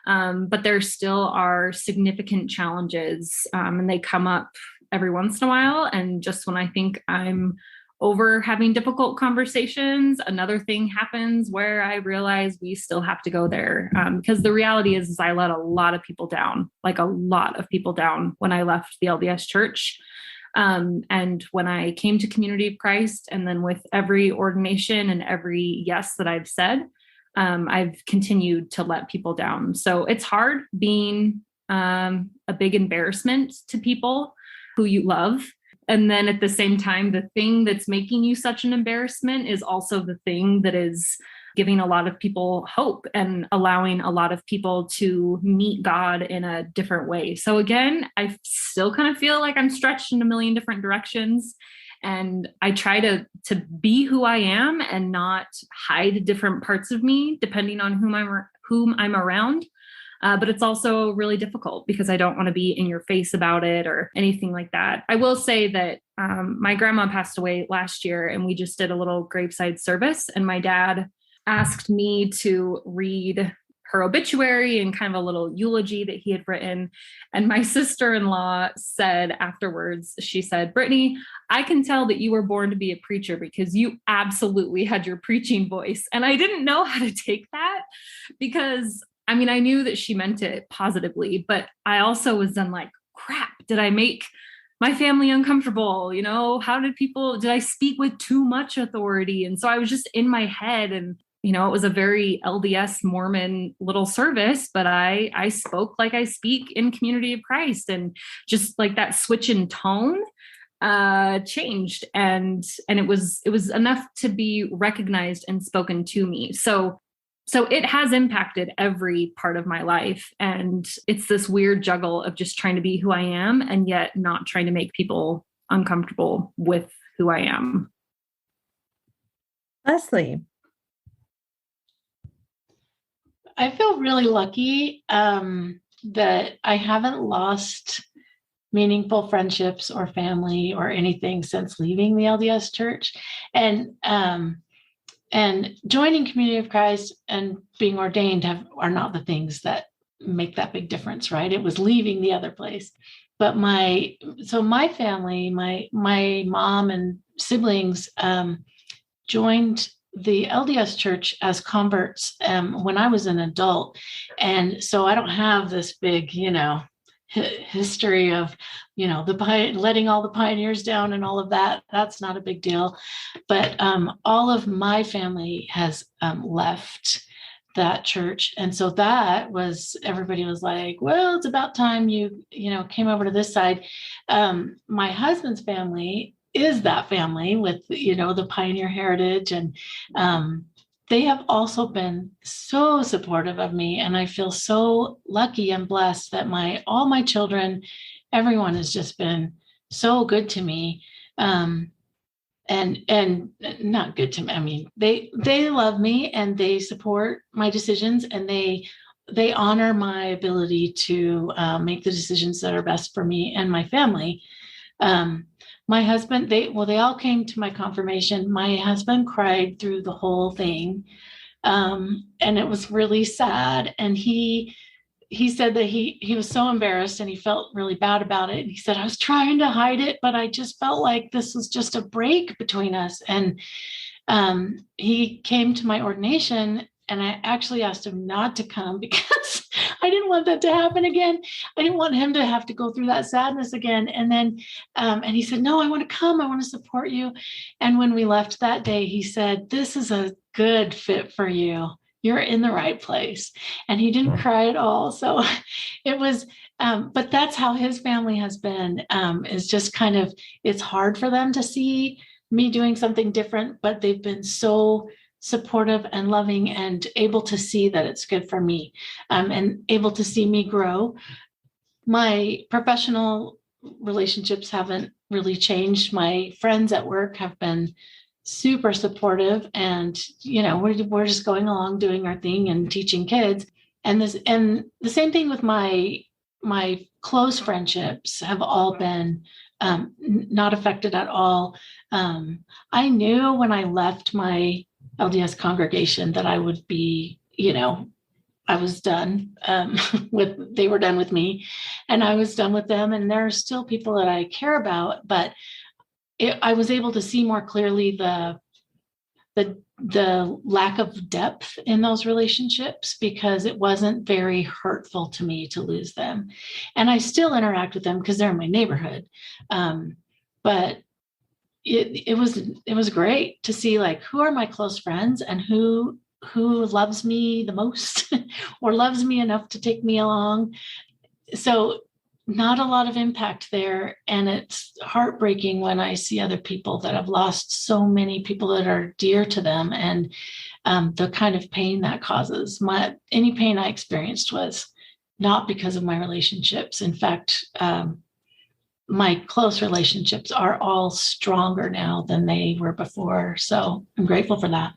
but there still are significant challenges, and they come up every once in a while. And just when I think I'm over having difficult conversations, another thing happens where I realize we still have to go there, because the reality is I let a lot of people down, when I left the LDS church. And when I came to Community of Christ, and then with every ordination and every yes that I've said, I've continued to let people down. So it's hard being a big embarrassment to people who you love. And then at the same time, the thing that's making you such an embarrassment is also the thing that is giving a lot of people hope and allowing a lot of people to meet God in a different way. So again, I still kind of feel like I'm stretched in a million different directions. And I try to be who I am and not hide different parts of me depending on whom I'm around. But it's also really difficult because I don't want to be in your face about it or anything like that. I will say that my grandma passed away last year, and we just did a little graveside service, and my dad asked me to read her obituary and kind of a little eulogy that he had written. And my sister-in-law said afterwards, she said, "Brittany, I can tell that you were born to be a preacher because you absolutely had your preaching voice." And I didn't know how to take that because, I mean, I knew that she meant it positively, but I also was then like, crap, did I make my family uncomfortable? You know, did I speak with too much authority? And so I was just in my head, and it was a very LDS Mormon little service, but I spoke like I speak in Community of Christ, and just like that switch in tone changed, and it was enough to be recognized and spoken to me. So it has impacted every part of my life, and it's this weird juggle of just trying to be who I am and yet not trying to make people uncomfortable with who I am. Leslie. I feel really lucky that I haven't lost meaningful friendships or family or anything since leaving the LDS Church. And joining Community of Christ and being ordained are not the things that make that big difference, right? It was leaving the other place. But my family, my mom and siblings joined the LDS Church as converts when I was an adult. And so I don't have this big, history of, letting all the pioneers down and all of that. That's not a big deal. But all of my family has left that church. And so everybody was like, well, it's about time you came over to this side. My husband's family is that family with, the pioneer heritage. And they have also been so supportive of me. And I feel so lucky and blessed that all my children, everyone has just been so good to me. And not good to me. I mean, they love me and they support my decisions, and they honor my ability to make the decisions that are best for me and my family. My husband, they all came to my confirmation. My husband cried through the whole thing. And it was really sad. And he said that he was so embarrassed and he felt really bad about it. And he said, I was trying to hide it, but I just felt like this was just a break between us. And he came to my ordination, and I actually asked him not to come because I didn't want that to happen again. I didn't want him to have to go through that sadness again. And then, and he said, no, I want to come. I want to support you. And when we left that day, he said, this is a good fit for you. You're in the right place. And he didn't cry at all. So it was, but that's how his family has been, is just kind of, it's hard for them to see me doing something different, but they've been so supportive and loving and able to see that it's good for me, and able to see me grow. My professional relationships haven't really changed. My friends at work have been super supportive, and we're just going along doing our thing and teaching kids. And the same thing with my close friendships have all been not affected at all. I knew when I left my LDS congregation that I would be, I was done they were done with me, and I was done with them. And there are still people that I care about, but I was able to see more clearly the lack of depth in those relationships, because it wasn't very hurtful to me to lose them. And I still interact with them because they're in my neighborhood. But it was great to see, like, who are my close friends and who loves me the most or loves me enough to take me along. So not a lot of impact there. And it's heartbreaking when I see other people that have lost so many people that are dear to them, and the kind of pain that causes. Any pain I experienced was not because of my relationships. In fact, my close relationships are all stronger now than they were before. So I'm grateful for that.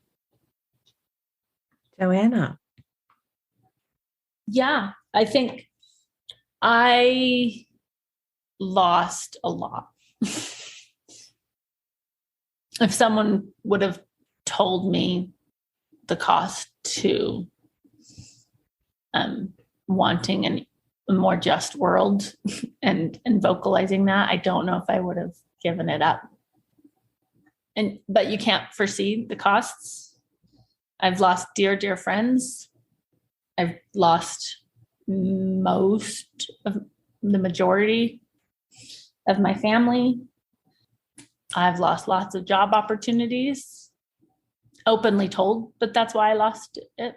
Joanna. Yeah, I think I lost a lot. If someone would have told me the cost to wanting a more just world and vocalizing that, I don't know if I would have given it up. But you can't foresee the costs. I've lost dear friends. I've lost most of the majority of my family. I've lost lots of job opportunities, openly told, but that's why I lost it.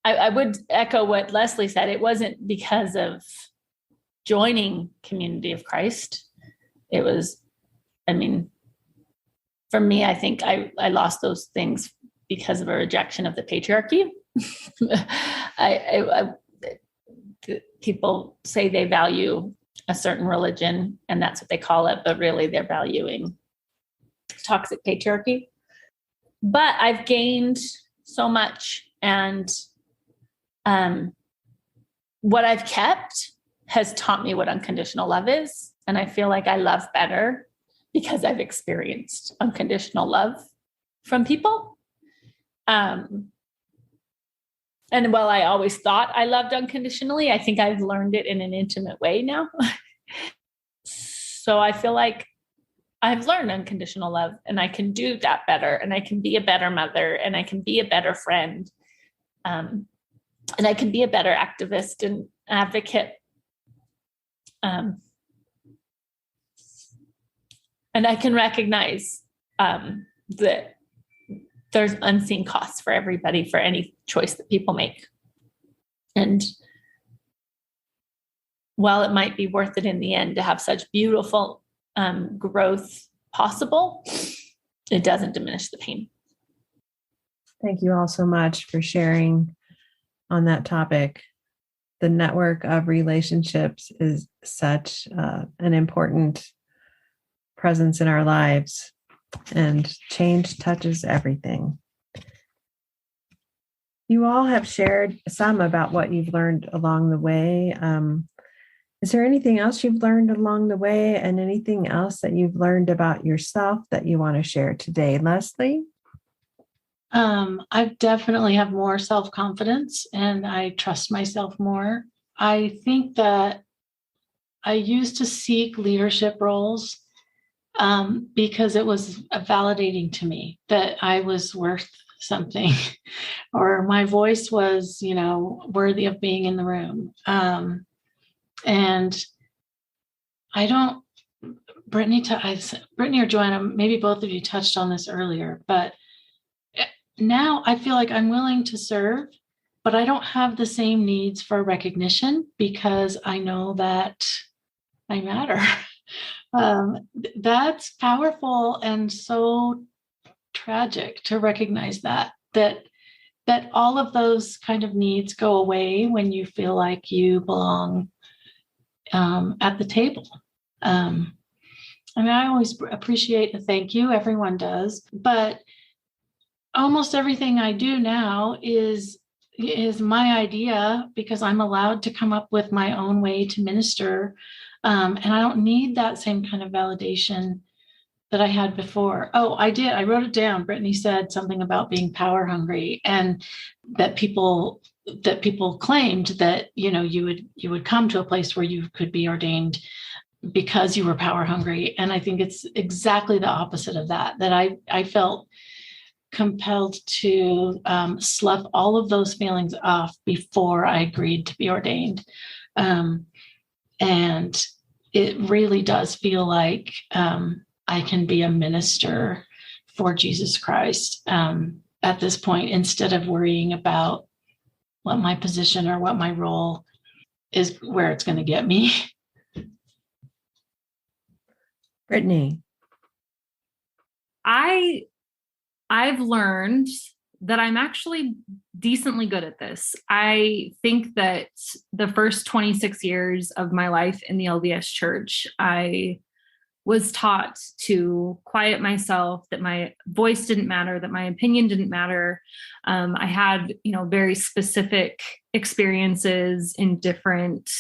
I would echo what Leslie said. It wasn't because of joining Community of Christ. It was, for me, I think I lost those things because of a rejection of the patriarchy. People say they value a certain religion and that's what they call it, but really they're valuing toxic patriarchy. But I've gained so much, and what I've kept has taught me what unconditional love is. And I feel like I love better because I've experienced unconditional love from people. And while I always thought I loved unconditionally, I think I've learned it in an intimate way now. So I feel like I've learned unconditional love, and I can do that better, and I can be a better mother, and I can be a better friend. And I can be a better activist and advocate. And I can recognize that there's unseen costs for everybody for any choice that people make. And while it might be worth it in the end to have such beautiful growth possible, it doesn't diminish the pain. Thank you all so much for sharing on that topic. The network of relationships is such an important presence in our lives, and change touches everything. You all have shared some about what you've learned along the way. Is there anything else you've learned along the way, and anything else that you've learned about yourself that you want to share today? Leslie? I definitely have more self-confidence, and I trust myself more. I think that I used to seek leadership roles because it was validating to me that I was worth something, or my voice was, worthy of being in the room. And I don't, Brittany or Joanna, maybe both of you touched on this earlier, but now I feel like I'm willing to serve, but I don't have the same needs for recognition because I know that I matter. That's powerful and so tragic to recognize that all of those kind of needs go away when you feel like you belong at the table. I always appreciate a thank you. Everyone does, but almost everything I do now is my idea because I'm allowed to come up with my own way to minister. And I don't need that same kind of validation that I had before. Oh, I did. I wrote it down. Brittany said something about being power hungry, and that people claimed that, you would come to a place where you could be ordained because you were power hungry. And I think it's exactly the opposite of that I felt compelled to slough all of those feelings off before I agreed to be ordained. And it really does feel like I can be a minister for Jesus Christ at this point, instead of worrying about what my position or what my role is, where it's going to get me. Brittany. I've learned that I'm actually decently good at this. I think that the first 26 years of my life in the LDS church, I was taught to quiet myself, that my voice didn't matter, that my opinion didn't matter. I had, very specific experiences in different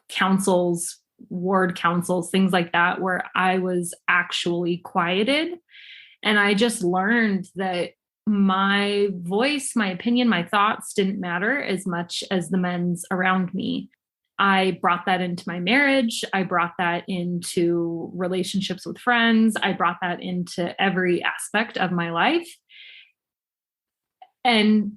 councils, ward councils, things like that, where I was actually quieted. And I just learned that my voice, my opinion, my thoughts didn't matter as much as the men's around me. I brought that into my marriage. I brought that into relationships with friends. I brought that into every aspect of my life. And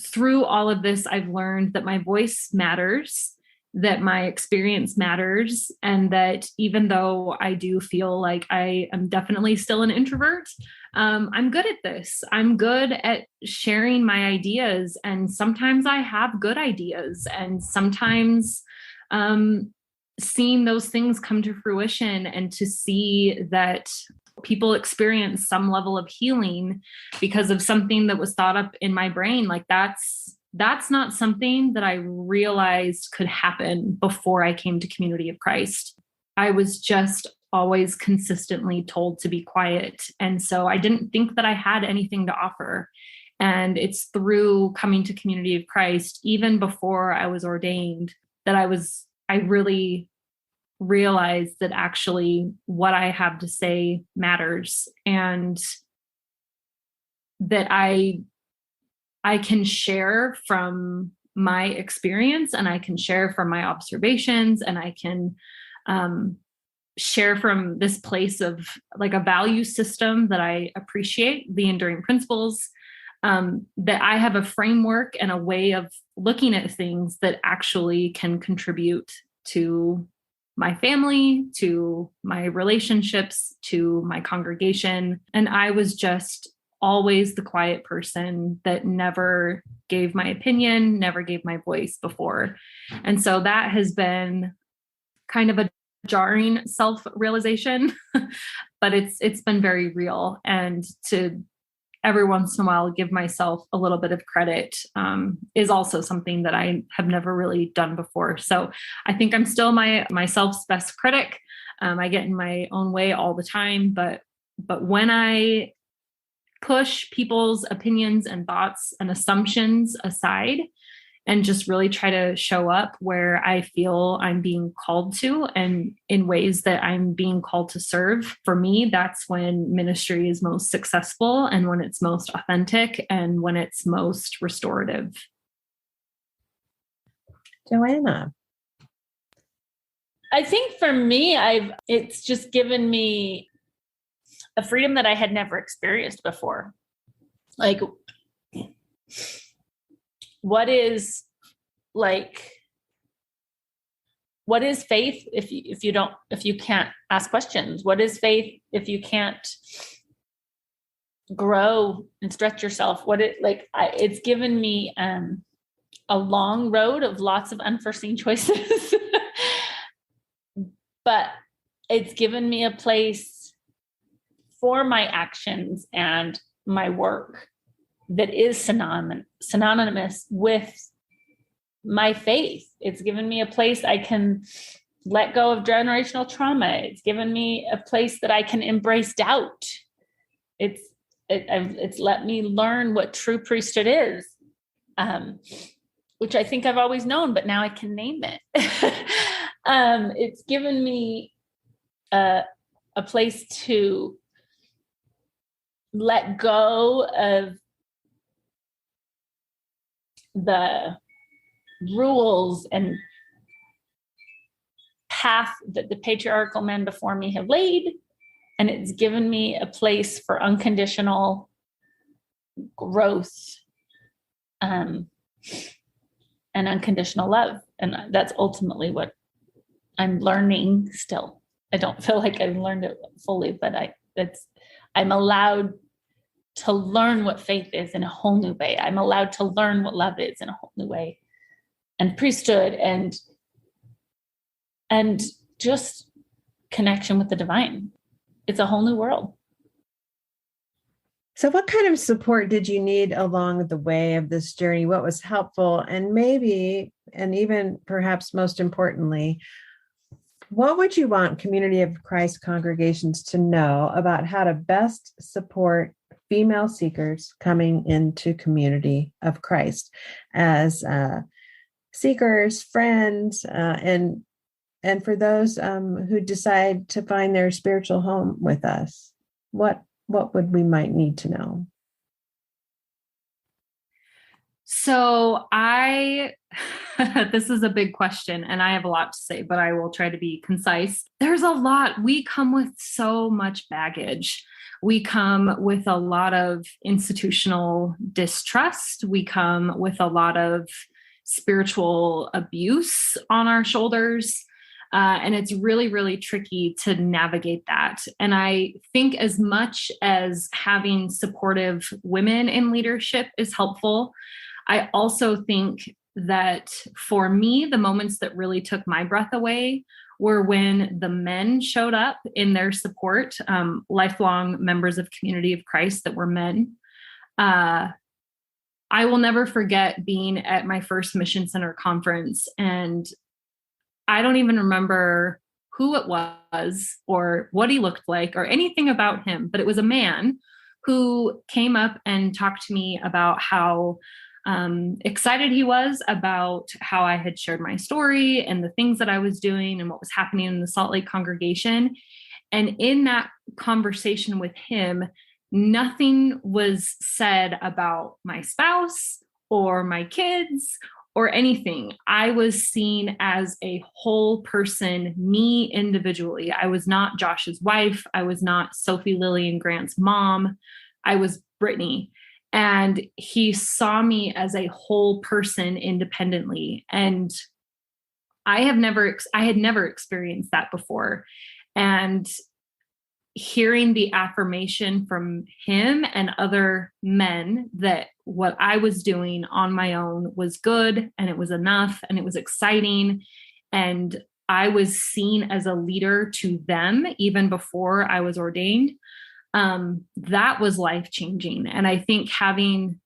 through all of this, I've learned that my voice matters, that my experience matters, and that even though I do feel like I am definitely still an introvert, I'm good at this. I'm good at sharing my ideas. And sometimes I have good ideas, and sometimes seeing those things come to fruition, and to see that people experience some level of healing because of something that was thought up in my brain. Like that's not something that I realized could happen before I came to Community of Christ. I was just always consistently told to be quiet. And so I didn't think that I had anything to offer. And it's through coming to Community of Christ, even before I was ordained, that I really realized that actually what I have to say matters, and that I can share from my experience, and I can share from my observations, and I can share from this place of like a value system that I appreciate, the enduring principles, that I have a framework and a way of looking at things that actually can contribute to my family, to my relationships, to my congregation. And I was just always the quiet person that never gave my opinion, never gave my voice before. And so that has been kind of a jarring self-realization, but it's been very real. And to every once in a while give myself a little bit of credit is also something that I have never really done before. So I think I'm still myself's best critic. I get in my own way all the time, but when I push people's opinions and thoughts and assumptions aside and just really try to show up where I feel I'm being called to, and in ways that I'm being called to serve, for me, that's when ministry is most successful, and when it's most authentic, and when it's most restorative. Joanna. I think for me, it's just given me a freedom that I had never experienced before. Like, what is faith if you can't ask questions? What is faith if you can't grow and stretch yourself? It's given me a long road of lots of unforeseen choices, but it's given me a place for my actions and my work that is synonymous with my faith. It's given me a place I can let go of generational trauma. It's given me a place that I can embrace doubt. It's let me learn what true priesthood is, which I think I've always known, but now I can name it. It's given me a place to let go of the rules and path that the patriarchal men before me have laid. And it's given me a place for unconditional growth and unconditional love. And that's ultimately what I'm learning still. I don't feel like I've learned it fully, but I'm allowed to learn what faith is in a whole new way. I'm allowed to learn what love is in a whole new way, and priesthood and just connection with the divine. It's a whole new world. So what kind of support did you need along the way of this journey? What was helpful? And maybe, and even perhaps most importantly, what would you want Community of Christ congregations to know about how to best support female seekers coming into Community of Christ as seekers, friends, and for those who decide to find their spiritual home with us? What would we might need to know? So this is a big question and I have a lot to say, but I will try to be concise. There's a lot. We come with so much baggage. We come with a lot of institutional distrust. We come with a lot of spiritual abuse on our shoulders. And it's really, really tricky to navigate that. And I think as much as having supportive women in leadership is helpful, I also think that for me, the moments that really took my breath away were when the men showed up in their support, lifelong members of Community of Christ that were men. I will never forget being at my first Mission Center conference, and I don't even remember who it was or what he looked like or anything about him, but it was a man who came up and talked to me about how excited he was about how I had shared my story and the things that I was doing and what was happening in the Salt Lake congregation. And in that conversation with him, nothing was said about my spouse or my kids or anything. I was seen as a whole person, me individually. I was not Josh's wife. I was not Sophie, Lily, and Grant's mom. I was Brittany. And he saw me as a whole person independently. And I had never experienced that before. And hearing the affirmation from him and other men that what I was doing on my own was good and it was enough and it was exciting. And I was seen as a leader to them even before I was ordained. That was life-changing. And I think having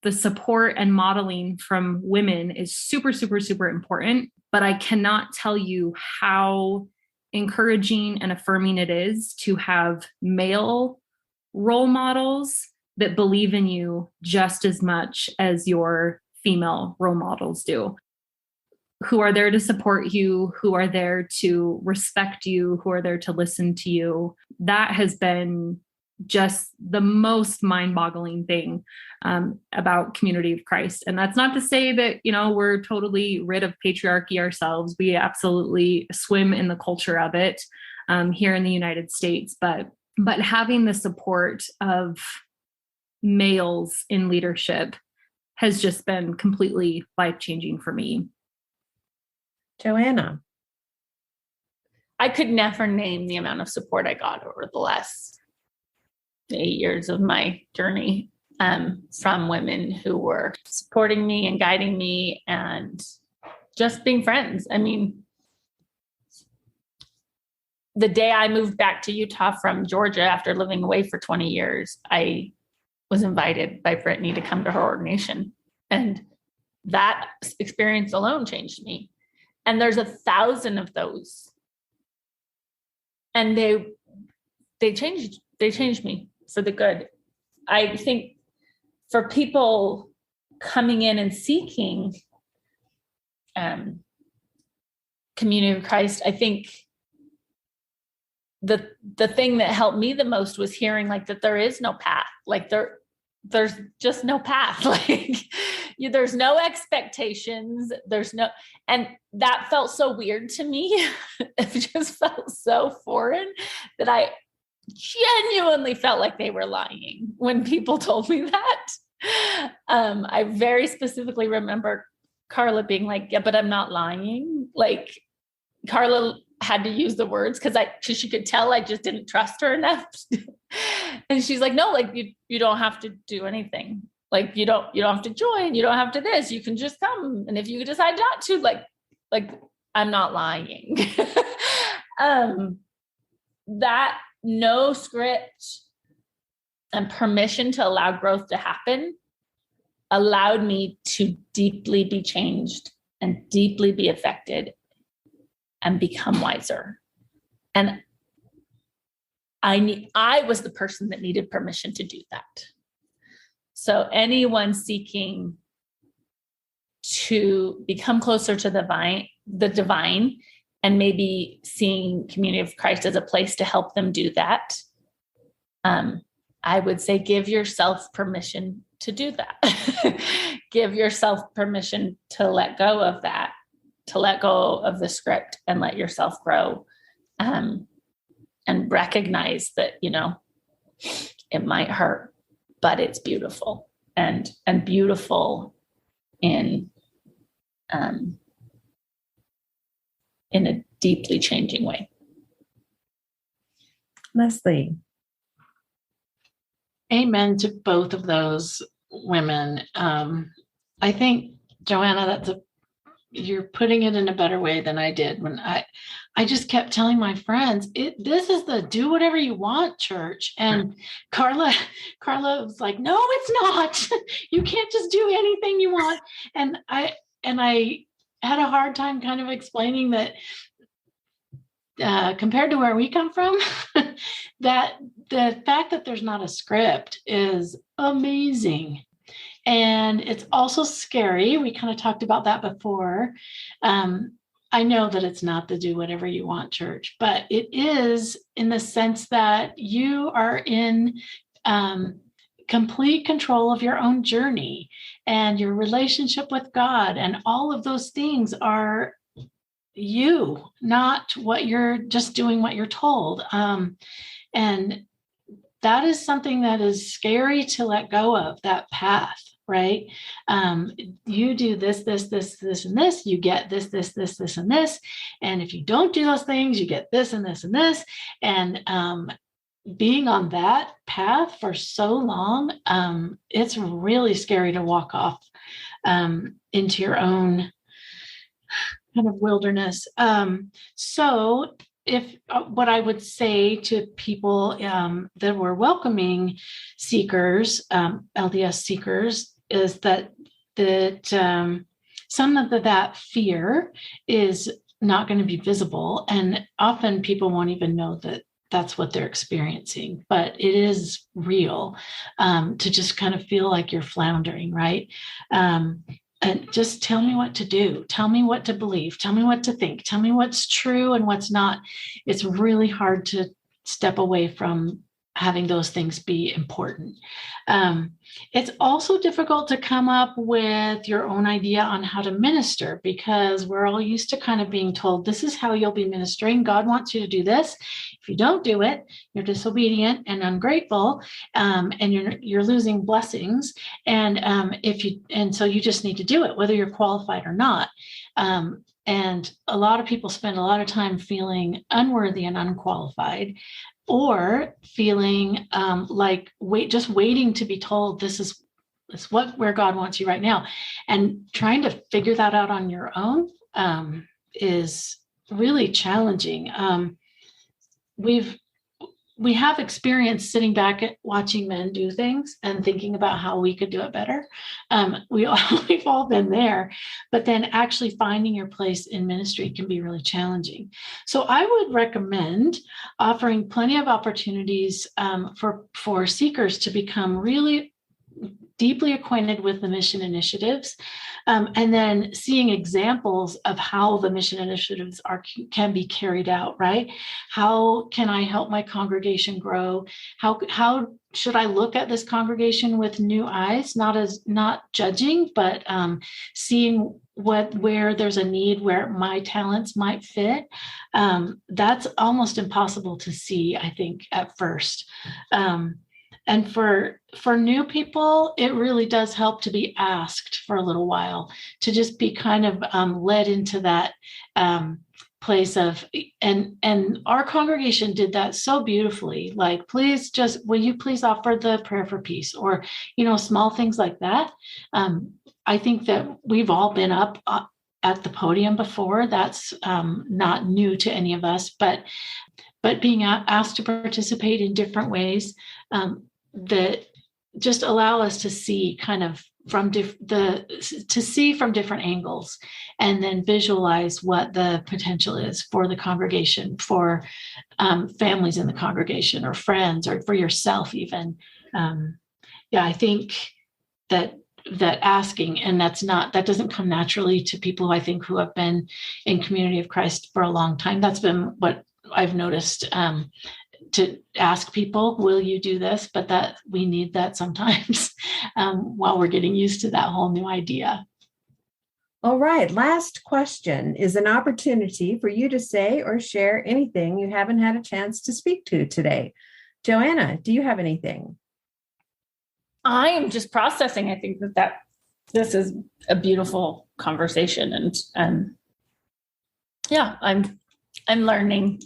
the support and modeling from women is super, super, super important. But I cannot tell you how encouraging and affirming it is to have male role models that believe in you just as much as your female role models do, who are there to support you, who are there to respect you, who are there to listen to you. That has been just the most mind-boggling thing about Community of Christ. And that's not to say that, we're totally rid of patriarchy ourselves. We absolutely swim in the culture of it here in the United States. But having the support of males in leadership has just been completely life-changing for me. Joanna. I could never name the amount of support I got over the last 8 years of my journey from women who were supporting me and guiding me and just being friends. I mean, the day I moved back to Utah from Georgia after living away for 20 years, I was invited by Brittany to come to her ordination. And that experience alone changed me. And there's 1,000 of those. And they changed me for the good. I think for people coming in and seeking Community of Christ, I think the thing that helped me the most was hearing that there is no path. There's just no path. There's no expectations. And that felt so weird to me. It just felt so foreign that I genuinely felt like they were lying when people told me that. I very specifically remember Carla being like, yeah, but I'm not lying. Carla had to use the words because she could tell I just didn't trust her enough. And she's like, no, you don't have to do anything. You don't have to join. You don't have to this. You can just come. And if you decide not to, I'm not lying. That no script, and permission to allow growth to happen allowed me to deeply be changed and deeply be affected and become wiser. And I was the person that needed permission to do that. So anyone seeking to become closer to the divine, and maybe seeing Community of Christ as a place to help them do that, I would say give yourself permission to do that. Give yourself permission to let go of that, to let go of the script and let yourself grow, and recognize that, it might hurt, but it's beautiful and beautiful in a deeply changing way. Leslie. Amen to both of those women. I think, Joanna, you're putting it in a better way than I did when I just kept telling my friends, this is the do whatever you want church. And Carla was like, no, it's not. You can't just do anything you want. And I had a hard time kind of explaining that compared to where we come from, that the fact that there's not a script is amazing. And it's also scary. We kind of talked about that before. I know that it's not the do whatever you want church, but it is in the sense that you are in complete control of your own journey and your relationship with God. And all of those things are you, not what you're just doing what you're told. And that is something that is scary to let go of, that path, right? You do this, and this, you get this, and this. And if you don't do those things, you get this, and this, and this. And being on that path for so long, it's really scary to walk off into your own kind of wilderness. So if what I would say to people that were welcoming seekers, LDS seekers, is that some of that fear is not going to be visible, and often people won't even know that that's what they're experiencing, but it is real, to just kind of feel like you're floundering, right? And just tell me what to do. Tell me what to believe. Tell me what to think. Tell me what's true and what's not. It's really hard to step away from having those things be important. It's also difficult to come up with your own idea on how to minister, because we're all used to kind of being told, this is how you'll be ministering. God wants you to do this. If you don't do it, you're disobedient and ungrateful, and you're losing blessings. And so you just need to do it, whether you're qualified or not. And a lot of people spend a lot of time feeling unworthy and unqualified, or feeling like just waiting to be told this is where God wants you right now. And trying to figure that out on your own is really challenging. We have experience sitting back at watching men do things and thinking about how we could do it better. We've all been there, but then actually finding your place in ministry can be really challenging. So I would recommend offering plenty of opportunities for seekers to become really deeply acquainted with the mission initiatives, and then seeing examples of how the mission initiatives can be carried out, right? How can I help my congregation grow? How should I look at this congregation with new eyes, not judging, but seeing where there's a need, where my talents might fit? That's almost impossible to see, I think, at first. And for new people, it really does help to be asked for a little while, to just be kind of led into that place of, and our congregation did that so beautifully. Like, will you please offer the prayer for peace, or, small things like that. I think that we've all been up at the podium before. That's not new to any of us, but being asked to participate in different ways, that just allow us to see kind of from different angles, and then visualize what the potential is for the congregation, for families in the congregation, or friends, or for yourself even. I think that asking, and that doesn't come naturally to people, I think, who have been in Community of Christ for a long time. That's been what I've noticed, to ask people, will you do this? But that we need that sometimes while we're getting used to that whole new idea. All right. Last question is an opportunity for you to say or share anything you haven't had a chance to speak to today. Joanna, do you have anything? I am just processing. I think that this is a beautiful conversation, and I'm learning.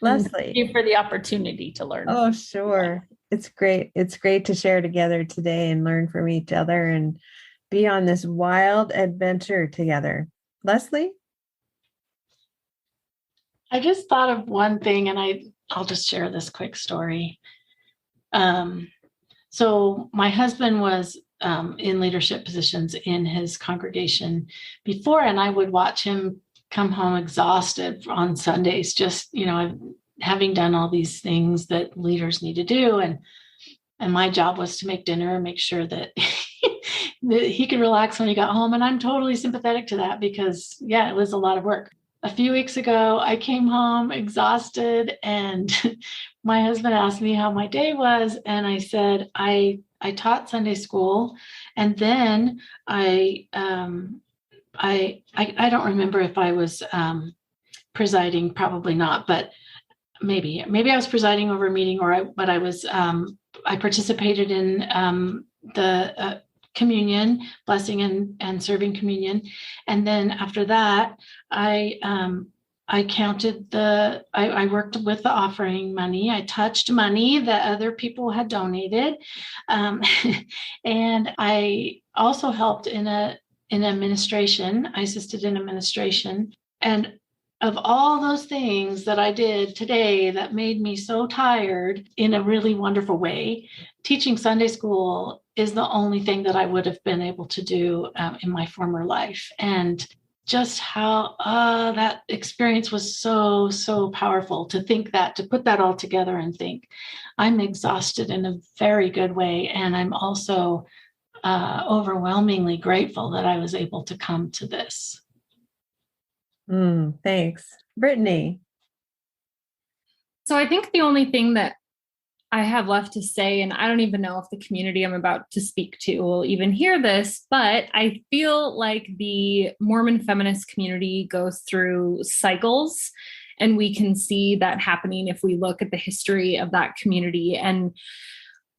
Leslie. Thank you for the opportunity to learn. Oh, sure. It's great. It's great to share together today and learn from each other and be on this wild adventure together. Leslie? I just thought of one thing, and I'll just share this quick story. So my husband was in leadership positions in his congregation before, and I would watch him come home exhausted on Sundays, just, having done all these things that leaders need to do. And my job was to make dinner and make sure that, that he could relax when he got home. And I'm totally sympathetic to that because, it was a lot of work. A few weeks ago, I came home exhausted, and my husband asked me how my day was. And I said, I taught Sunday school. And then I don't remember if I was presiding, probably not, but maybe I was presiding over a meeting, but I was, I participated in the communion, blessing and serving communion. And then after that, I counted I worked with the offering money. I touched money that other people had donated. And I also helped in administration. I assisted in administration. And of all those things that I did today that made me so tired in a really wonderful way, teaching Sunday school is the only thing that I would have been able to do in my former life. And just how that experience was so, so powerful to put that all together and think, I'm exhausted in a very good way. And I'm also overwhelmingly grateful that I was able to come to this. Thanks. Brittany. So I think the only thing that I have left to say, and I don't even know if the community I'm about to speak to will even hear this, but I feel like the Mormon feminist community goes through cycles, and we can see that happening if we look at the history of that community. And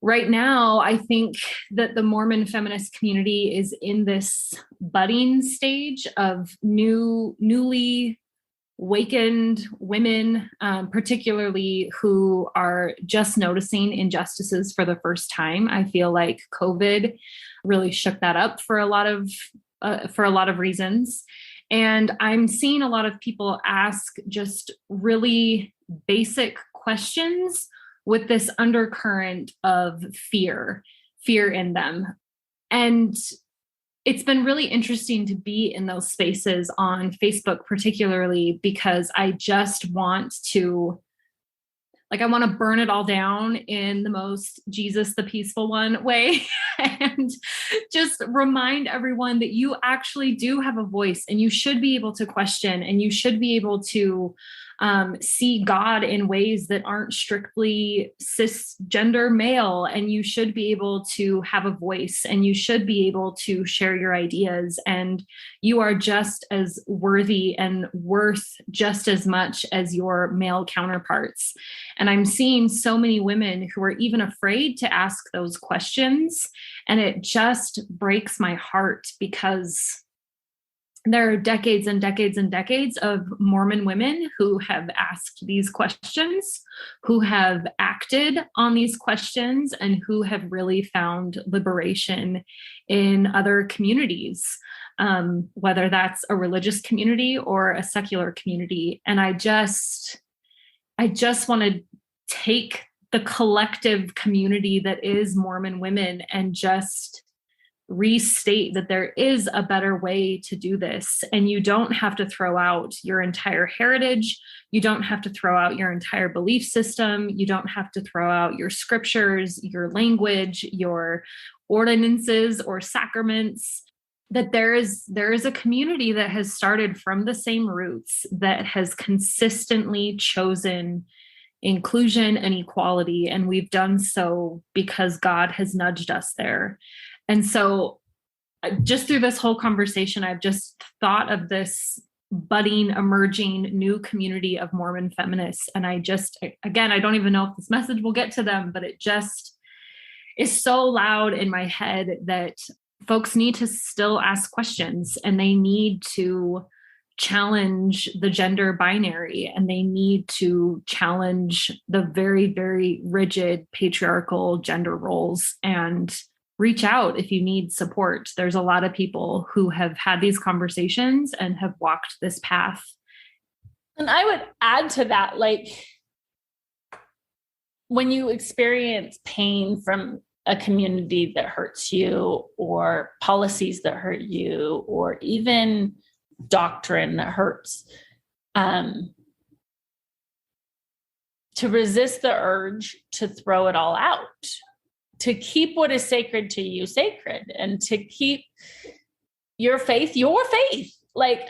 right now, I think that the Mormon feminist community is in this budding stage of newly awakened women, particularly who are just noticing injustices for the first time. I feel like COVID really shook that up for a lot of reasons. And I'm seeing a lot of people ask just really basic questions with this undercurrent of fear in them. And it's been really interesting to be in those spaces on Facebook, particularly because I just want to, I want to burn it all down in the most Jesus, the peaceful one way, and just remind everyone that you actually do have a voice, and you should be able to question, and you should be able to see God in ways that aren't strictly cisgender male, and you should be able to have a voice, and you should be able to share your ideas, and you are just as worthy and worth just as much as your male counterparts. And I'm seeing so many women who are even afraid to ask those questions, and it just breaks my heart because there are decades and decades and decades of Mormon women who have asked these questions, who have acted on these questions, and who have really found liberation in other communities, whether that's a religious community or a secular community. And I just want to take the collective community that is Mormon women and just restate that there is a better way to do this. And you don't have to throw out your entire heritage. You don't have to throw out your entire belief system. You don't have to throw out your scriptures, your language, your ordinances or sacraments. That there is a community that has started from the same roots, that has consistently chosen inclusion and equality. And we've done so because God has nudged us there. And so just through this whole conversation, I've just thought of this budding, emerging new community of Mormon feminists. And I don't even know if this message will get to them, but it just is so loud in my head that folks need to still ask questions, and they need to challenge the gender binary, and they need to challenge the very, very rigid patriarchal gender roles, and reach out if you need support. There's a lot of people who have had these conversations and have walked this path. And I would add to that, like, when you experience pain from a community that hurts you, or policies that hurt you, or even doctrine that hurts, to resist the urge to throw it all out, to keep what is sacred to you sacred, and to keep your faith. Like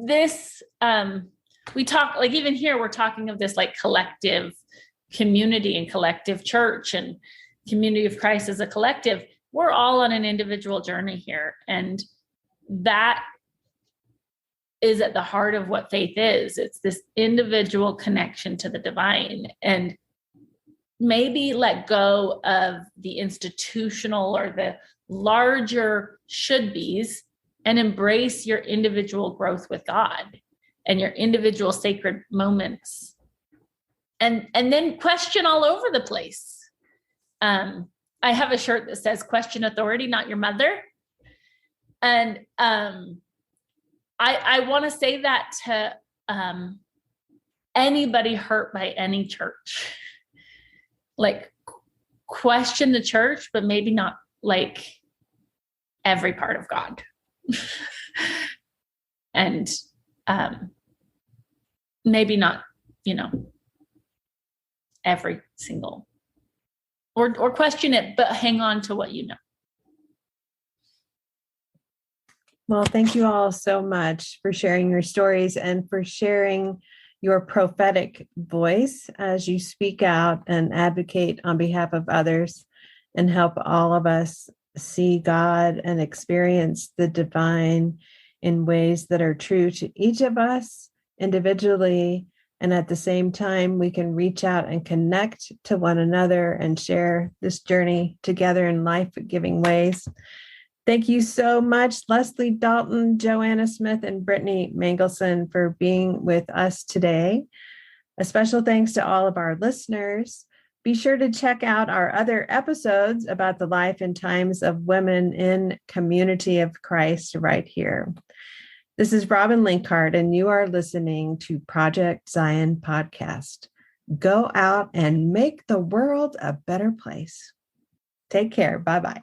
this, we talk, like, even here, we're talking of this like collective community and collective church and community of Christ as a collective. We're all on an individual journey here. And that is at the heart of what faith is. It's this individual connection to the divine, and maybe let go of the institutional or the larger should-bes and embrace your individual growth with God and your individual sacred moments. And then question all over the place. I have a shirt that says question authority, not your mother. And I want to say that to anybody hurt by any church. Like, question the church, but maybe not like every part of God. And maybe not, every single, or question it, but hang on to what you know. Well, thank you all so much for sharing your stories and for sharing your prophetic voice as you speak out and advocate on behalf of others and help all of us see God and experience the divine in ways that are true to each of us individually. And at the same time, we can reach out and connect to one another and share this journey together in life-giving ways. Thank you so much, Leslie Dalton, Joanna Smith, and Brittany Mangelson, for being with us today. A special thanks to all of our listeners. Be sure to check out our other episodes about the life and times of women in Community of Christ right here. This is Robin Linkhart, and you are listening to Project Zion Podcast. Go out and make the world a better place. Take care. Bye-bye.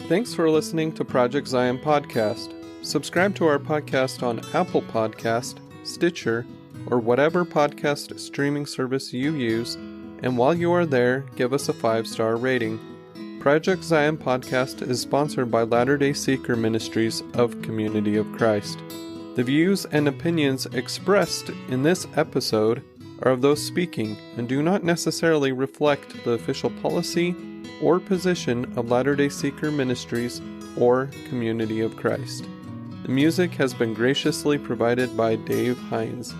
Thanks for listening to Project Zion Podcast. Subscribe to our podcast on Apple Podcast, Stitcher, or whatever podcast streaming service you use, and while you are there, give us a 5-star rating. Project Zion Podcast is sponsored by Latter-day Seeker Ministries of Community of Christ. The views and opinions expressed in this episode are of those speaking and do not necessarily reflect the official policy or position of Latter-day Seeker Ministries or Community of Christ. The music has been graciously provided by Dave Hines.